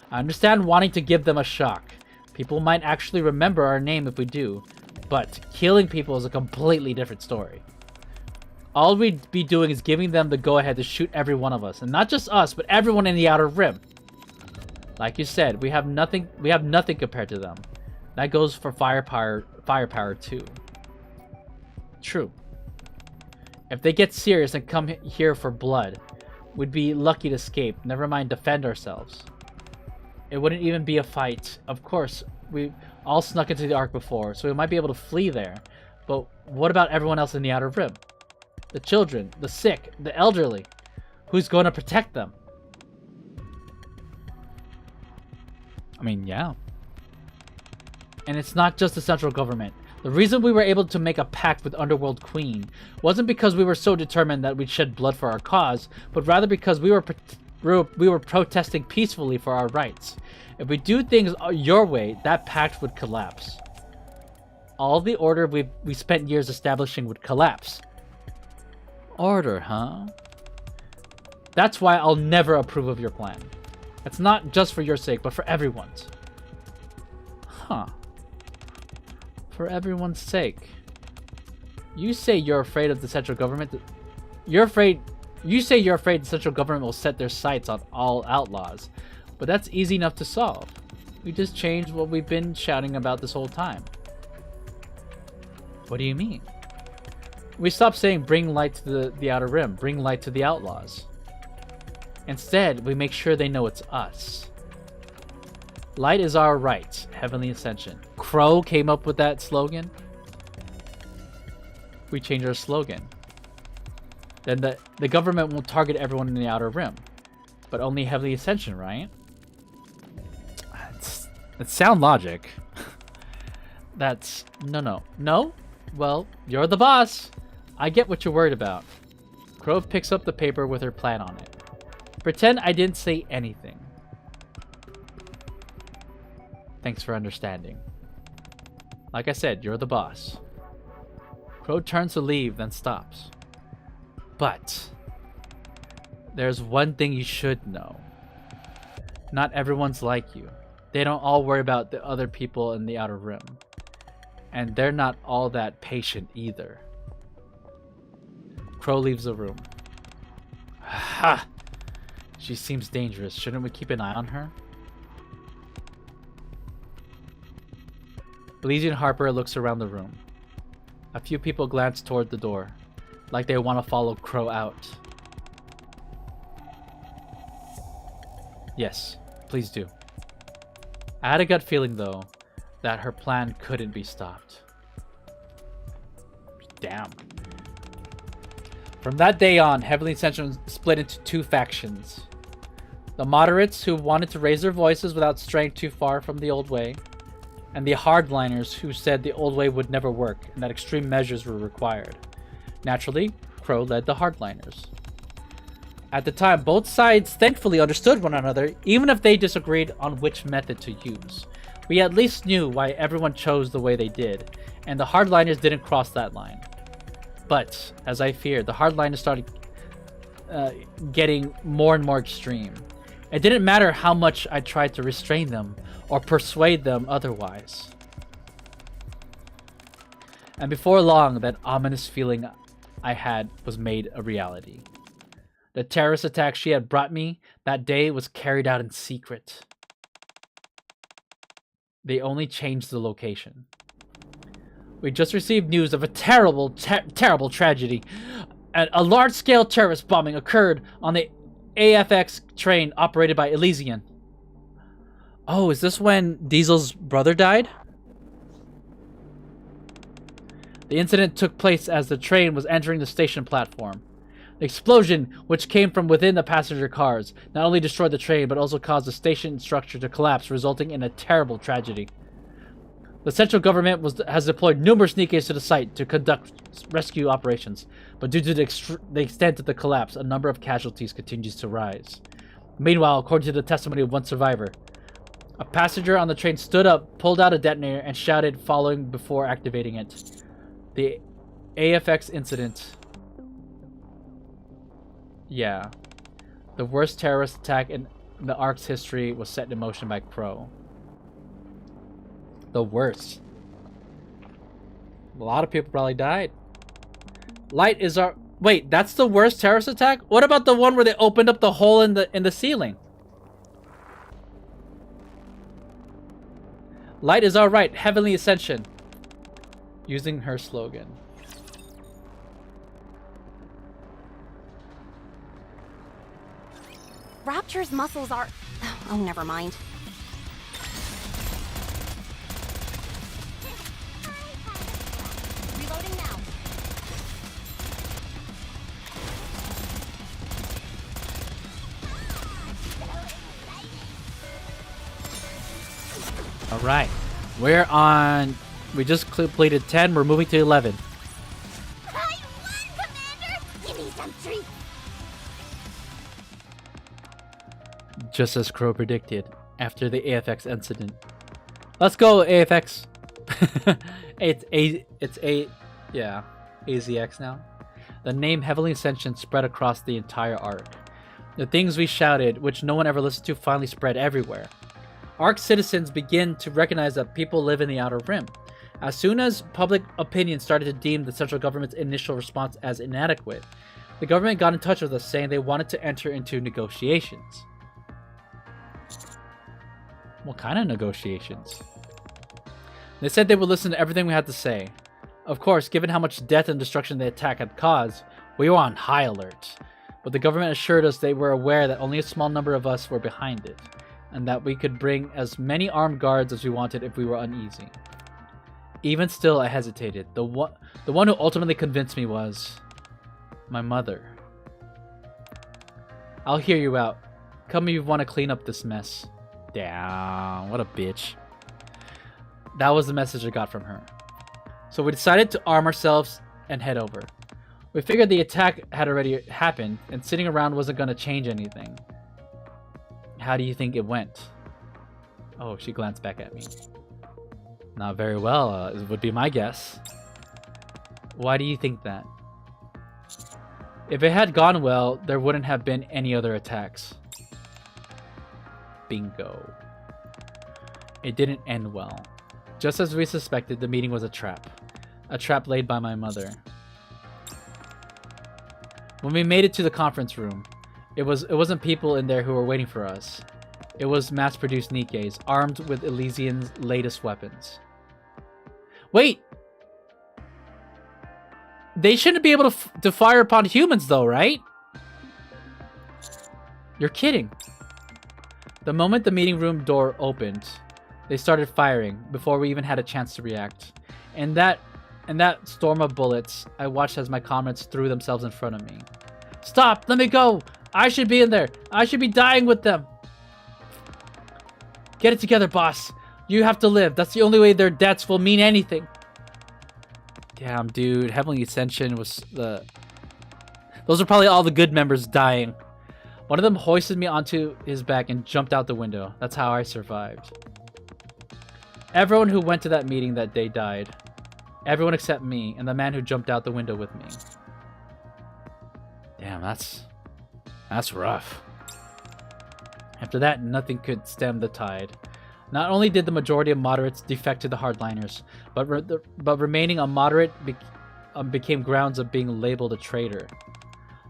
A: I understand wanting to give them a shock. People might actually remember our name if we do, but killing people is a completely different story. All we'd be doing is giving them the go-ahead to shoot every one of us, and not just us, but everyone in the Outer Rim. Like you said, we have nothing compared to them. That goes for firepower too. True. If they get serious and come here for blood, we'd be lucky to escape, never mind defend ourselves. It wouldn't even be a fight. Of course, we all snuck into the Ark before, so we might be able to flee there. But what about everyone else in the Outer Rim? The children, the sick, the elderly. Who's going to protect them? I mean, yeah. And it's not just the central government. The reason we were able to make a pact with Underworld Queen wasn't because we were so determined that we'd shed blood for our cause, but rather because we were protesting peacefully for our rights. If we do things your way, that pact would collapse. All the order we spent years establishing would collapse. Order, huh? That's why I'll never approve of your plan. It's not just for your sake, but for everyone's. Huh. For everyone's sake. You say you're afraid of the central government. You say you're afraid the central government will set their sights on all outlaws. But that's easy enough to solve. We just changed what we've been shouting about this whole time. What do you mean? We stopped saying bring light to the Outer Rim, bring light to the outlaws. Instead, we make sure they know it's us. Light is our right, Heavenly Ascension. Crow came up with that slogan. We changed our slogan. Then the government won't target everyone in the Outer Rim. But only Heavenly Ascension, right? It's sound logic. That's... No? Well, you're the boss. I get what you're worried about. Crow picks up the paper with her plan on it. Pretend I didn't say anything. Thanks for understanding. Like I said, you're the boss. Crow turns to leave, then stops. But there's one thing you should know. Not everyone's like you. They don't all worry about the other people in the Outer Rim. And they're not all that patient either. Crow leaves the room. Ha! She seems dangerous. Shouldn't we keep an eye on her? Bleezy and Harper looks around the room. A few people glance toward the door, like they want to follow Crow out. Yes, please do. I had a gut feeling, though, that her plan couldn't be stopped. Damn. From that day on, Heavenly Ascension split into two factions. The moderates, who wanted to raise their voices without straying too far from the old way, and the hardliners, who said the old way would never work and that extreme measures were required. Naturally, Crow led the hardliners. At the time, both sides thankfully understood one another, even if they disagreed on which method to use. We at least knew why everyone chose the way they did, and the hardliners didn't cross that line. But, as I feared, the hardliners started getting more and more extreme. It didn't matter how much I tried to restrain them or persuade them otherwise. And before long, that ominous feeling I had was made a reality. The terrorist attack she had brought me that day was carried out in secret. They only changed the location. We just received news of a terrible tragedy. A large-scale terrorist bombing occurred on the AFX train operated by Elysian. Oh, is this when Diesel's brother died? The incident took place as the train was entering the station platform. The explosion, which came from within the passenger cars, not only destroyed the train, but also caused the station structure to collapse, resulting in a terrible tragedy. The central government has deployed numerous Nikkes to the site to conduct rescue operations, but due to the extent of the collapse, a number of casualties continues to rise. Meanwhile, according to the testimony of one survivor, a passenger on the train stood up, pulled out a detonator, and shouted following before activating it. The AFX incident. Yeah. The worst terrorist attack in the ARC's history was set in motion by Crow. The worst. A lot of people probably died. Light is our... Wait, that's the worst terrorist attack? What about the one where they opened up the hole in the ceiling? Light is our right. Heavenly ascension. Using her slogan.
C: Rapture's muscles are... Oh, never mind. Reloading now.
A: Alright. We're on... We just completed 10. We're moving to 11.
C: I won, Commander! Give me some treats!
A: Just as Crow predicted, after the AFX incident. Let's go, AFX! Yeah, AZX now. The name Heavenly Ascension spread across the entire arc. The things we shouted, which no one ever listened to, finally spread everywhere. ARC citizens begin to recognize that people live in the Outer Rim. As soon as public opinion started to deem the central government's initial response as inadequate, the government got in touch with us saying they wanted to enter into negotiations. What kind of negotiations? They said they would listen to everything we had to say. Of course, given how much death and destruction the attack had caused, we were on high alert. But the government assured us they were aware that only a small number of us were behind it, and that we could bring as many armed guards as we wanted if we were uneasy. Even still, I hesitated. The one who ultimately convinced me was... my mother. I'll hear you out. Come if you want to clean up this mess. Damn, what a bitch. That was the message I got from her. So we decided to arm ourselves and head over. We figured the attack had already happened, and sitting around wasn't going to change anything. How do you think it went? Oh, she glanced back at me. Not very well, would be my guess. Why do you think that? If it had gone well, there wouldn't have been any other attacks. Bingo. It didn't end well. Just as we suspected, the meeting was a trap. A trap laid by my mother. When we made it to the conference room, it wasn't people in there who were waiting for us. It was mass-produced Nikkes, armed with Elysian's latest weapons. Wait! They shouldn't be able to fire upon humans though, right? You're kidding. The moment the meeting room door opened, they started firing before we even had a chance to react. And that storm of bullets, I watched as my comrades threw themselves in front of me. Stop! Let me go! I should be in there! I should be dying with them! Get it together, boss! You have to live. That's the only way their deaths will mean anything. Damn, dude. Heavenly Ascension was the... Those are probably all the good members dying. One of them hoisted me onto his back and jumped out the window. That's how I survived. Everyone who went to that meeting that day died. Everyone except me and the man who jumped out the window with me. Damn, that's rough. After that, nothing could stem the tide. Not only did the majority of moderates defect to the hardliners, but remaining a moderate became grounds of being labeled a traitor.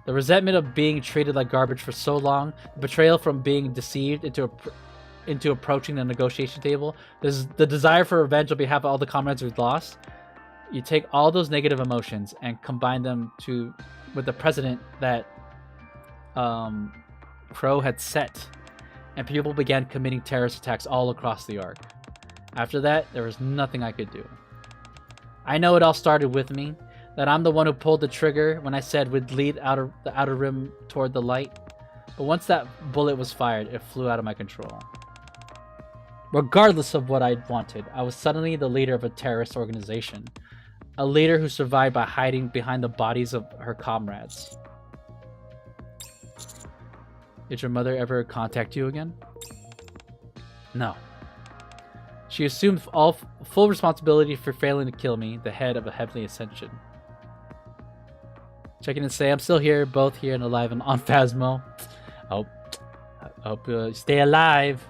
A: The resentment of being treated like garbage for so long, the betrayal from being deceived into approaching the negotiation table, the desire for revenge on behalf of all the comrades we've lost. You take all those negative emotions and combine them with the precedent that Crow had set, and people began committing terrorist attacks all across the arc. After that, there was nothing I could do. I know it all started with me, that I'm the one who pulled the trigger when I said we'd lead the outer rim toward the light. But once that bullet was fired, it flew out of my control. Regardless of what I wanted, I was suddenly the leader of a terrorist organization. A leader who survived by hiding behind the bodies of her comrades. Did your mother ever contact you again? No. She assumed full responsibility for failing to kill me, the head of a heavenly ascension. Checking to say I'm still here, both here and alive and on Phasmo. I hope you stay alive.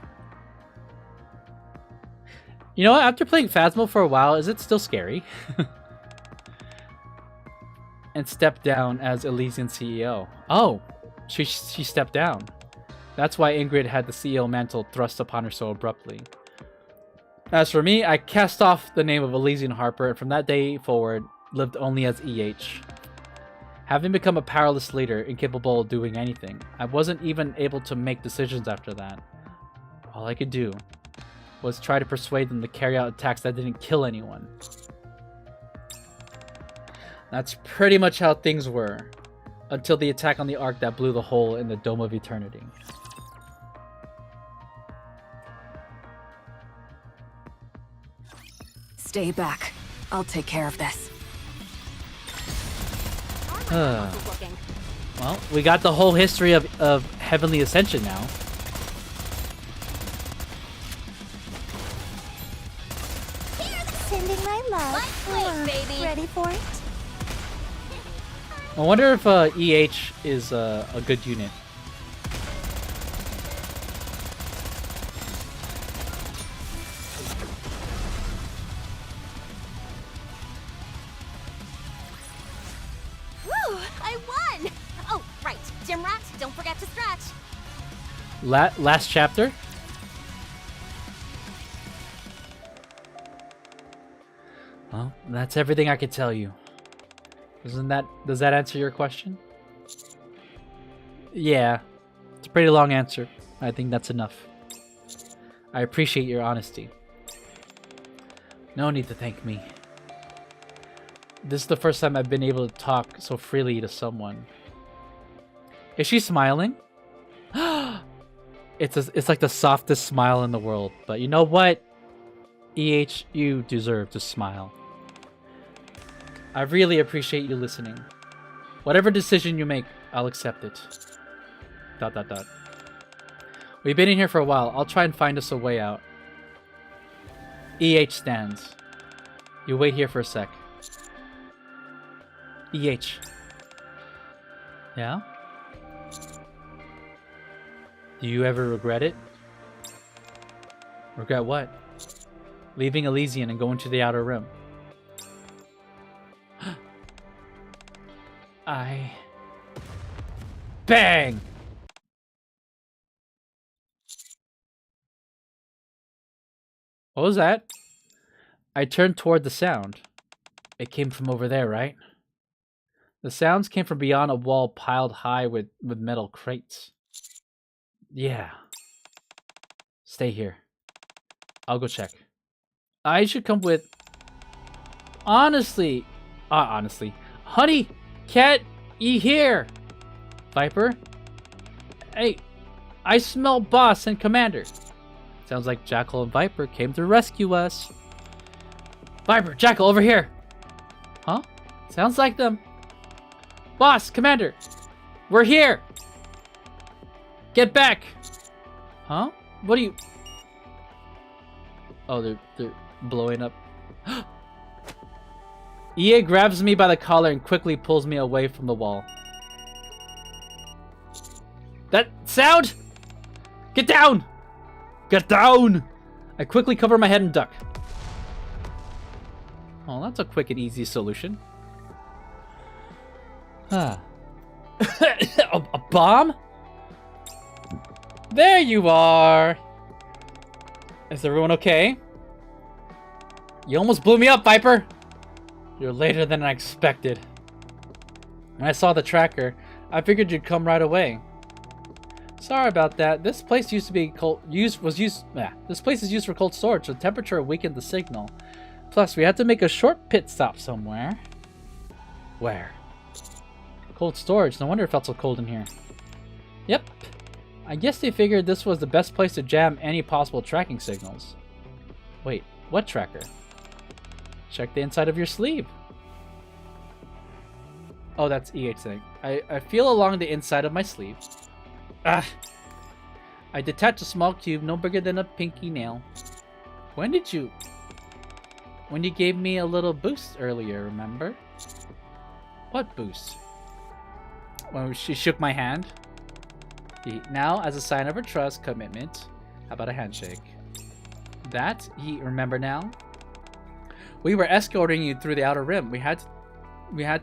A: You know what? After playing Phasmo for a while, is it still scary? And stepped down as Elysian CEO. Oh, she stepped down. That's why Ingrid had the CEO mantle thrust upon her so abruptly. As for me, I cast off the name of Elysian Harper, and from that day forward, lived only as EH. Having become a powerless leader, incapable of doing anything, I wasn't even able to make decisions after that. All I could do was try to persuade them to carry out attacks that didn't kill anyone. That's pretty much how things were, until the attack on the Ark that blew the hole in the Dome of Eternity.
B: Stay back. I'll take care of this.
A: Well, we got the whole history of Heavenly Ascension now.
E: Sending my love.
C: Baby.
E: Ready for it?
A: I wonder if EH is a good unit.
C: Woo! I won! Oh, right. Gym rat, don't forget to stretch.
A: Last chapter? Well, that's everything I could tell you. Does that answer your question? Yeah. It's a pretty long answer. I think that's enough. I appreciate your honesty. No need to thank me. This is the first time I've been able to talk so freely to someone. Is she smiling? It's like the softest smile in the world. But you know what? EH, you deserve to smile. I really appreciate you listening. Whatever decision you make, I'll accept it. ... We've been in here for a while. I'll try and find us a way out. EH stands. You wait here for a sec. EH. Yeah? Do you ever regret it? Regret what? Leaving Elysian and going to the Outer Rim. Bang! What was that? I turned toward the sound. It came from over there, right? The sounds came from beyond a wall piled high with metal crates. Yeah. Stay here. I'll go check. I should come with... Honestly. Honey, cat, ye here? Viper? Hey, I smell boss and commander. Sounds like Jackal and Viper came to rescue us. Viper, Jackal, over here. Huh? Sounds like them. Boss, commander, we're here. Get back. Huh? What are you... Oh, they're blowing up. EA grabs me by the collar and quickly pulls me away from the wall. That sound? Get down! Get down! I quickly cover my head and duck. Oh, that's a quick and easy solution. a bomb? There you are! Is everyone okay? You almost blew me up, Viper! You're later than I expected. When I saw the tracker, I figured you'd come right away. Sorry about that. This place used to be this place is used for cold storage, so temperature weakened the signal. Plus, we had to make a short pit stop somewhere. Where? Cold storage. No wonder it felt so cold in here. Yep. I guess they figured this was the best place to jam any possible tracking signals. Wait, what tracker? Check the inside of your sleeve. Oh, that's EH thing. I feel along the inside of my sleeve. Ah! I detach a small cube no bigger than a pinky nail. When you gave me a little boost earlier, remember? What boost? When she shook my hand. Now, as a sign of her trust, commitment, how about a handshake? That, remember now? We were escorting you through the outer rim. We had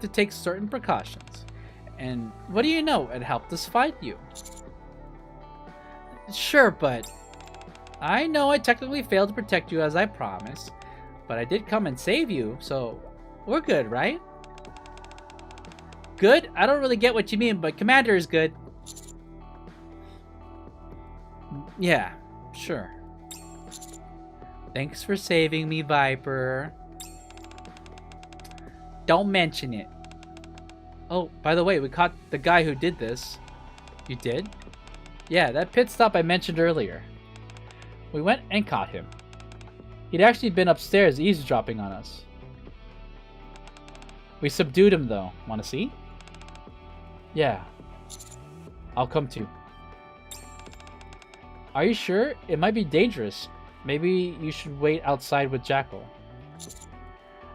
A: to take certain precautions. And what do you know? It helped us fight you. Sure, but I know I technically failed to protect you as I promised, but I did come and save you, so we're good, right? Good? I don't really get what you mean, but Commander is good. Yeah, sure. Thanks for saving me, Viper. Don't mention it. Oh, by the way, we caught the guy who did this. You did? Yeah, that pit stop I mentioned earlier. We went and caught him. He'd actually been upstairs eavesdropping on us. We subdued him though. Wanna see? Yeah. I'll come too. Are you sure? It might be dangerous. Maybe you should wait outside with Jackal.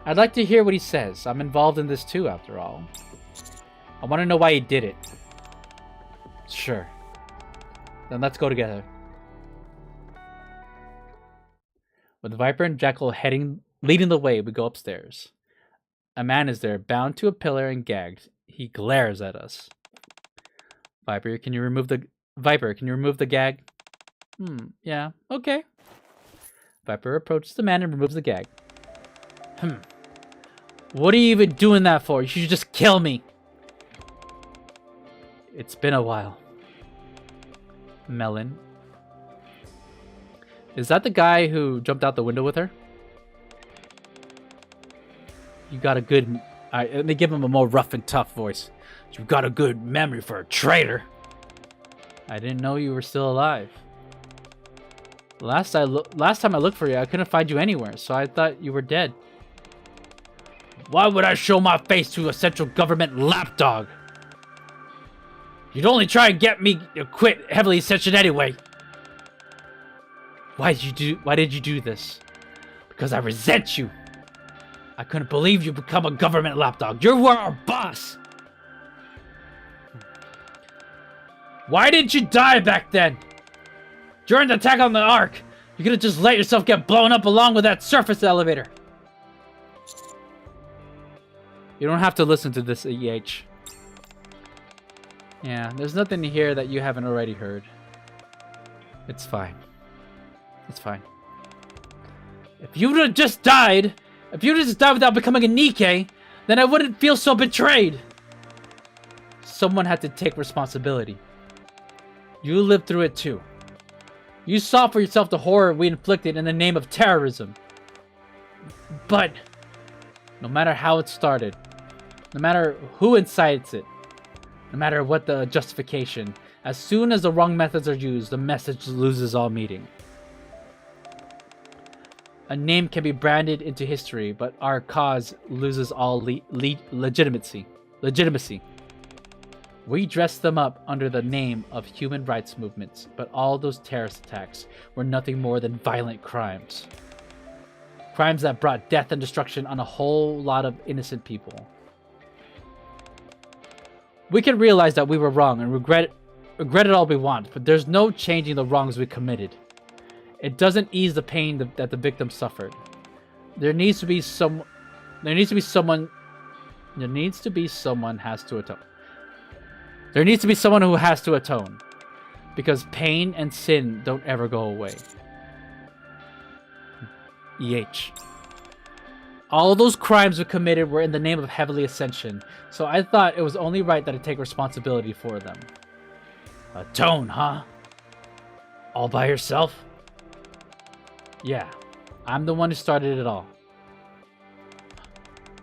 A: I'd like to hear what he says. I'm involved in this too, after all. I want to know why he did it. Sure. Then let's go together. With Viper and Jackal leading the way, we go upstairs. A man is there, bound to a pillar and gagged. He glares at us. Viper, can you remove the gag? Yeah, okay. Viper approaches the man and removes the gag. What are you even doing that for? You should just kill me. It's been a while. Melon. Is that the guy who jumped out the window with her? You got a good... Alright, let me give him a more rough and tough voice. You've got a good memory for a traitor. I didn't know you were still alive. Last time I looked for you, I couldn't find you anywhere, so I thought you were dead. Why would I show my face to a central government lapdog? You'd only try and get me to quit Heavily Ascension anyway. Why did you do this? Because I resent you. I couldn't believe you become a government lapdog. You were our boss. Why didn't you die back then? During the attack on the Ark, you could have just let yourself get blown up along with that surface elevator. You don't have to listen to this, EH. Yeah, there's nothing here that you haven't already heard. It's fine. It's fine. If you would have just died, without becoming a Nikke, then I wouldn't feel so betrayed. Someone had to take responsibility. You lived through it too. You saw for yourself the horror we inflicted in the name of terrorism. But no matter how it started, no matter who incites it, no matter what the justification, as soon as the wrong methods are used, the message loses all meaning. A name can be branded into history, but our cause loses all legitimacy. We dressed them up under the name of human rights movements, but all those terrorist attacks were nothing more than violent crimes. Crimes that brought death and destruction on a whole lot of innocent people. We can realize that we were wrong and regret it all we want, but there's no changing the wrongs we committed. It doesn't ease the pain that the victim suffered. There needs to be someone who has to atone. Because pain and sin don't ever go away. EH. All those crimes we committed were in the name of Heavily Ascension, so I thought it was only right that I take responsibility for them. Atone, huh? All by yourself? Yeah, I'm the one who started it all.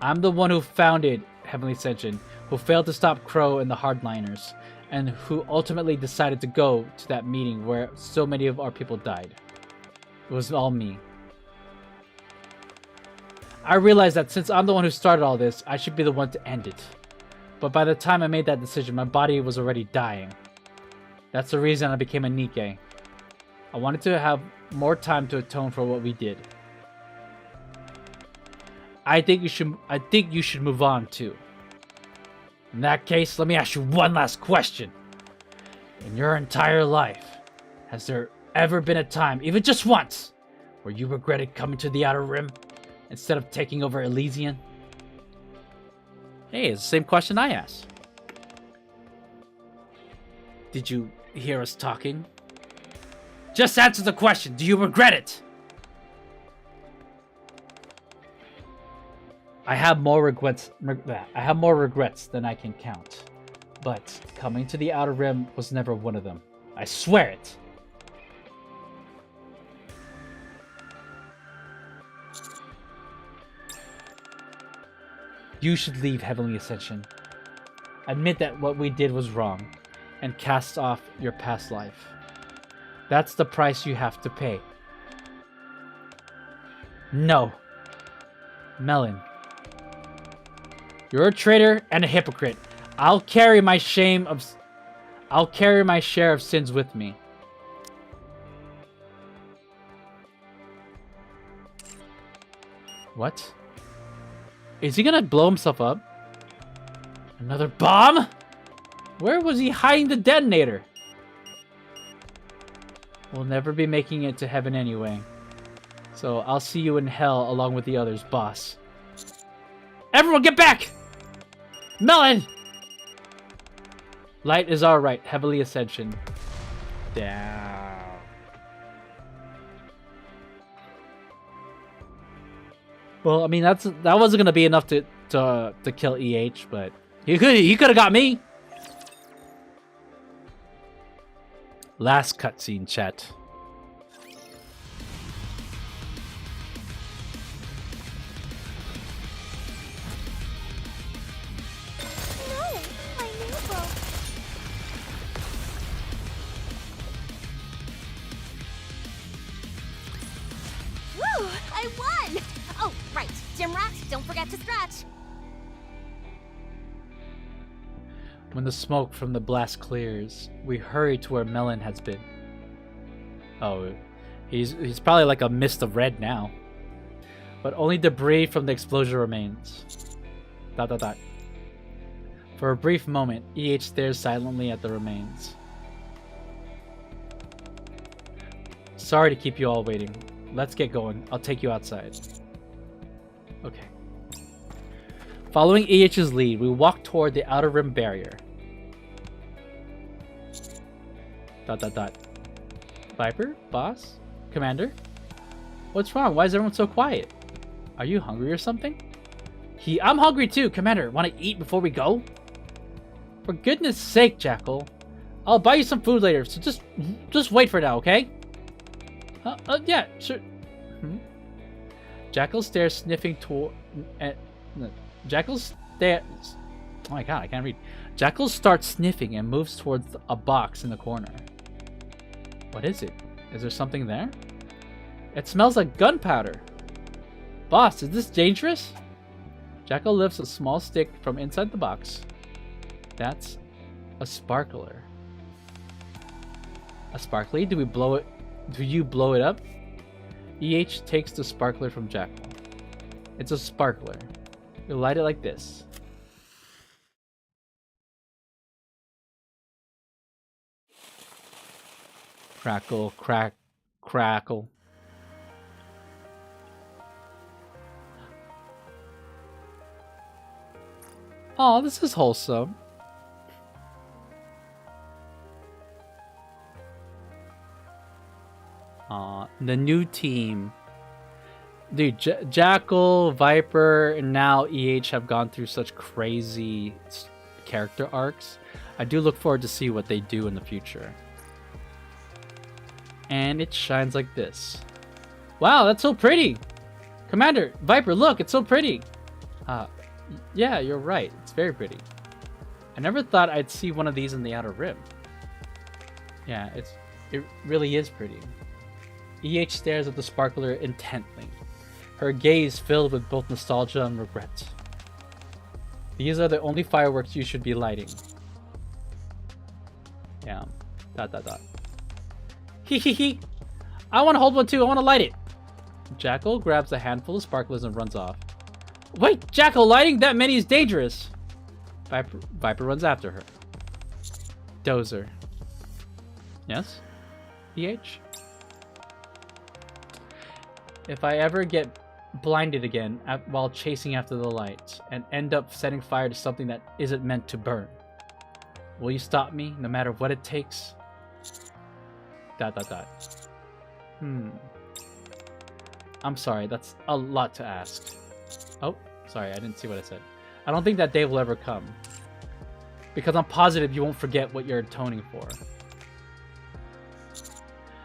F: I'm the one who founded Heavenly Ascension, who failed to stop Crow and the Hardliners, and who ultimately decided to go to that meeting where so many of our people died. It was all me. I realized that since I'm the one who started all this, I should be the one to end it. But by the time I made that decision, my body was already dying. That's the reason I became a Nikke. I wanted to have more time to atone for what we did. I think you should move on too. In that case, let me ask you one last question. In your entire life, has there ever been a time, even just once, where you regretted coming to the Outer Rim instead of taking over Elysian?
A: Hey, it's the same question I asked.
F: Did you hear us talking? Just answer the question. Do you regret it? I have more regrets than I can count. But coming to the Outer Rim was never one of them. I swear it. You should leave Heavenly Ascension. Admit that what we did was wrong, and cast off your past life. That's the price you have to pay. No. Melon. You're a traitor and a hypocrite. I'll carry my share of sins with me. What? Is he gonna blow himself up? Another bomb? Where was he hiding the detonator? We'll never be making it to heaven anyway. So I'll see you in hell along with the others, boss. Everyone get back! Melon! Light is alright. Heavenly Ascension. Down. Well, I mean that wasn't gonna be enough to kill EH, but he could have got me. Last cutscene, chat.
E: No, my nail broke.
C: Woo! I won! Oh, right. Gym rat, don't forget to stretch.
F: When the smoke from the blast clears, we hurry to where Melon has been. Oh, he's probably like a mist of red now. But only debris from the explosion remains. ... For a brief moment, EH stares silently at the remains. Sorry to keep you all waiting. Let's get going. I'll take you outside. Okay. Following EH's lead, we walk toward the Outer Rim barrier. ... Viper? Boss? Commander? What's wrong? Why is everyone so quiet? Are you hungry or something? I'm hungry too, Commander. Want to eat before we go? For goodness sake, Jackal. I'll buy you some food later, so just wait for now, okay? Yeah, sure. Jackal stares, sniffing toward... Jackal stares... Oh my god, I can't read. Jackal starts sniffing and moves towards a box in the corner. What is it? Is there something there? It smells like gunpowder. Boss, is this dangerous? Jackal lifts a small stick from inside the box. That's a sparkler. A sparkly? Do you blow it up? EH takes the sparkler from Jackal. It's a sparkler. You light it like this. Crackle, crackle. Oh, this is wholesome. The new team. Dude, Jackal, Viper, and now EH have gone through such crazy character arcs. I do look forward to see what they do in the future. And it shines like this. Wow, that's so pretty! Commander, Viper, look, it's so pretty! Yeah, you're right. It's very pretty. I never thought I'd see one of these in the Outer Rim. Yeah, it really is pretty. EH stares at the sparkler intently, her gaze filled with both nostalgia and regret. These are the only fireworks you should be lighting. Yeah. ... Hee hee hee. I want to hold one too. I want to light it. Jackal grabs a handful of sparklers and runs off. Wait, Jackal, lighting that many is dangerous. Viper runs after her. Dozer. Yes? EH? If I ever get blinded again while chasing after the light and end up setting fire to something that isn't meant to burn, will you stop me no matter what it takes? ... I'm sorry, that's a lot to ask. Oh, sorry, I didn't see what I said. I don't think that day will ever come. Because I'm positive you won't forget what you're atoning for.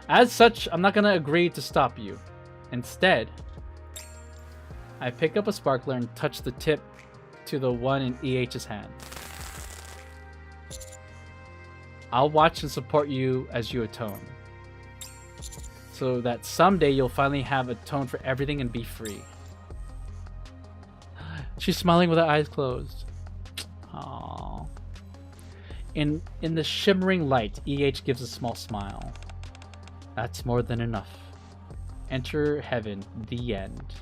F: As such, I'm not gonna agree to stop you. Instead, I pick up a sparkler and touch the tip to the one in EH's hand. I'll watch and support you as you atone, so that someday you'll finally have atoned for everything and be free. She's smiling with her eyes closed. Aww. In the shimmering light, EH gives a small smile. That's more than enough. Enter heaven, the end.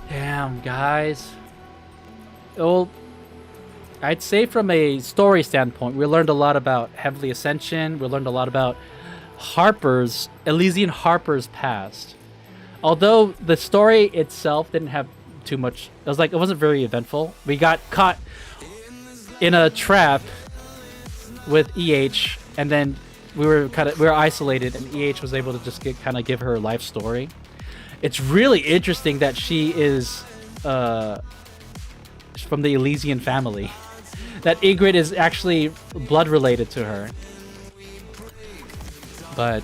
F: Damn, guys. Well, I'd say from a story standpoint, we learned a lot about Heavenly Ascension. We learned a lot about Elysian Harper's past. Although the story itself didn't have too much, it wasn't very eventful. We got caught in a trap with EH, and then we were isolated, and EH was able to just give her life story. It's really interesting that she is from the Elysian family. That Ingrid is actually blood related to her. But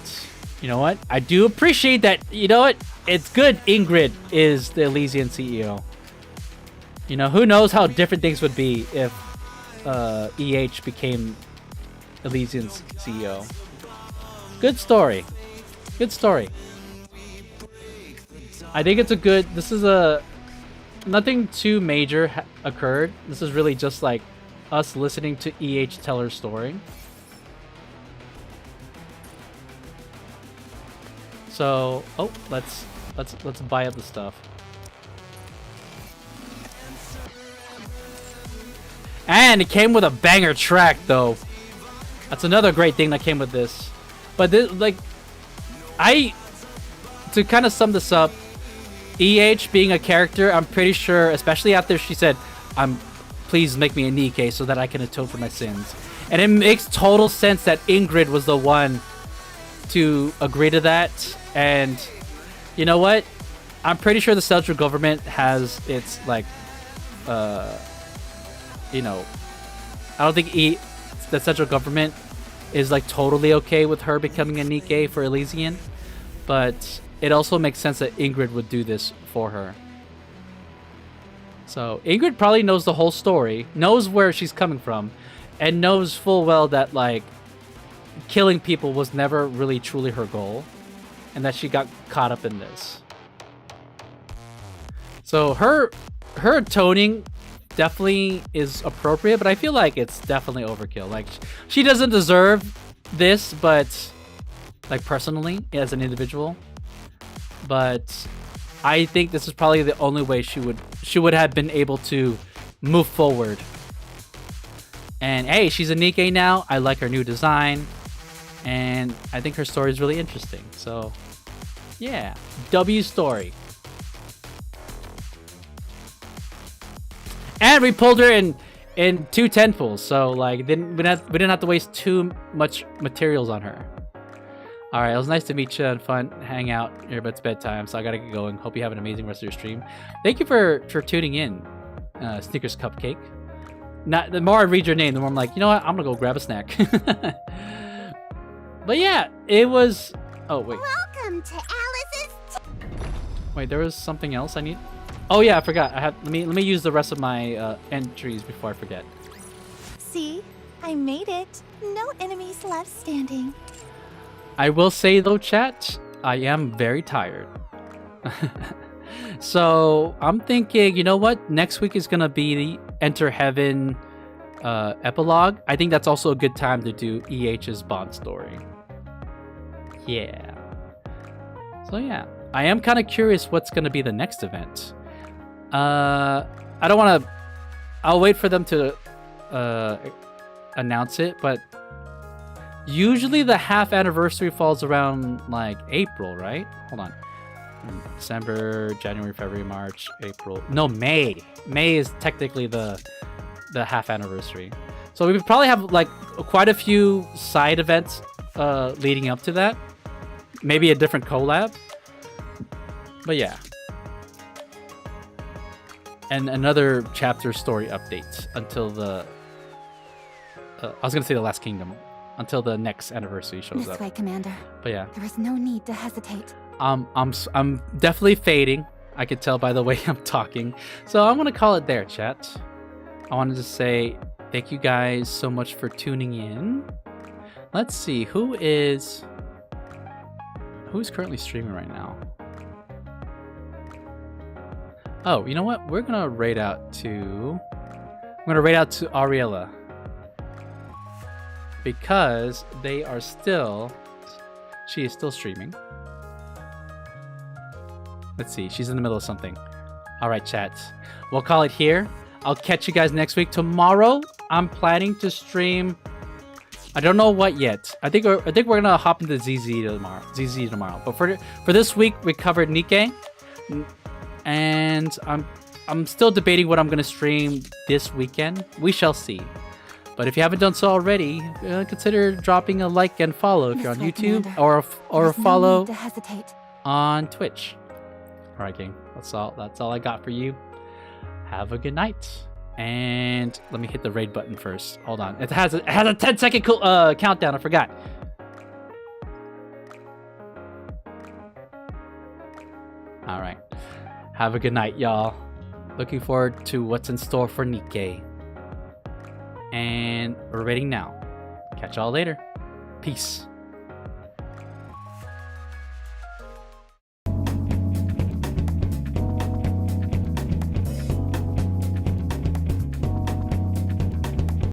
F: you know what? I do appreciate that. You know what? It's good Ingrid is the Elysian CEO. You know, who knows how different things would be if EH became Elysian's CEO. Good story. Good story. I think it's a good... This is a... Nothing too major occurred. This is really just like us listening to EH tell her story. So, oh, let's buy up the stuff. And it came with a banger track, though. That's another great thing that came with this. But this, like, to kind of sum this up, EH being a character, I'm pretty sure, especially after she said, please make me a Nikke so that I can atone for my sins. And it makes total sense that Ingrid was the one to agree to that. And you know what? I'm pretty sure the central government has its, like, you know, I don't think the central government is, like, totally okay with her becoming a Nikke for Elysian. But it also makes sense that Ingrid would do this for her. So Ingrid probably knows the whole story, knows where she's coming from, and knows full well that, like, killing people was never really truly her goal, and that she got caught up in this. So her atoning definitely is appropriate, but I feel like it's definitely overkill. Like, she doesn't deserve this, but, like, personally, as an individual. But I think this is probably the only way she would have been able to move forward. And hey, she's a Nikke now. I like her new design, and I think her story is really interesting. So yeah, W story. And we pulled her in 2 tentpoles, so like we didn't have to waste too much materials on her. All right, it was nice to meet you and fun hang out here, but it's bedtime, so I gotta get going. Hope you have an amazing rest of your stream. Thank you for tuning in, Snickers Cupcake. The more I read your name, the more I'm like, you know what? I'm gonna go grab a snack. But yeah, it was. Oh wait.
E: Welcome to Alice's.
F: Wait, there was something else I need. Oh yeah, I forgot. Let me use the rest of my entries before I forget.
E: See? I made it. No enemies left standing.
F: I will say though, chat, I am very tired. So I'm thinking, you know what? Next week is gonna be the Enter Heaven epilogue. I think that's also a good time to do EH's Bond story. Yeah. So yeah, I am kind of curious what's gonna be the next event. I don't want to. I'll wait for them to announce it, but usually the half anniversary falls around like April, right? Hold on. December, January, February, March, April. No, May. May is technically the half anniversary. So we would probably have like quite a few side events leading up to that. Maybe a different collab. But yeah. And another chapter story update until the I was gonna say the Last Kingdom, until the next anniversary shows
E: This
F: up.
E: way, Commander.
F: But yeah,
E: There is no need to hesitate.
F: I'm definitely fading. I could tell by the way I'm talking. So I'm gonna call it there, chat. I wanted to say thank you guys so much for tuning in. Let's see who's currently streaming right now. Oh, you know what? I'm gonna raid out to Ariella. Because she is still streaming. Let's see, she's in the middle of something. Alright, chat. We'll call it here. I'll catch you guys next week. Tomorrow, I'm planning to stream. I don't know what yet. I think we're gonna hop into ZZ tomorrow. But for this week, we covered Nikke. And I'm still debating what I'm gonna stream this weekend. We shall see. But if you haven't done so already, consider dropping a like and follow if you're on YouTube, or a follow on Twitch. All right, gang. That's all I got for you. Have a good night. And let me hit the raid button first. Hold on. It has a 10-second countdown. I forgot. All right. Have a good night, y'all. Looking forward to what's in store for Nikke. And we're raiding now. Catch y'all later. Peace.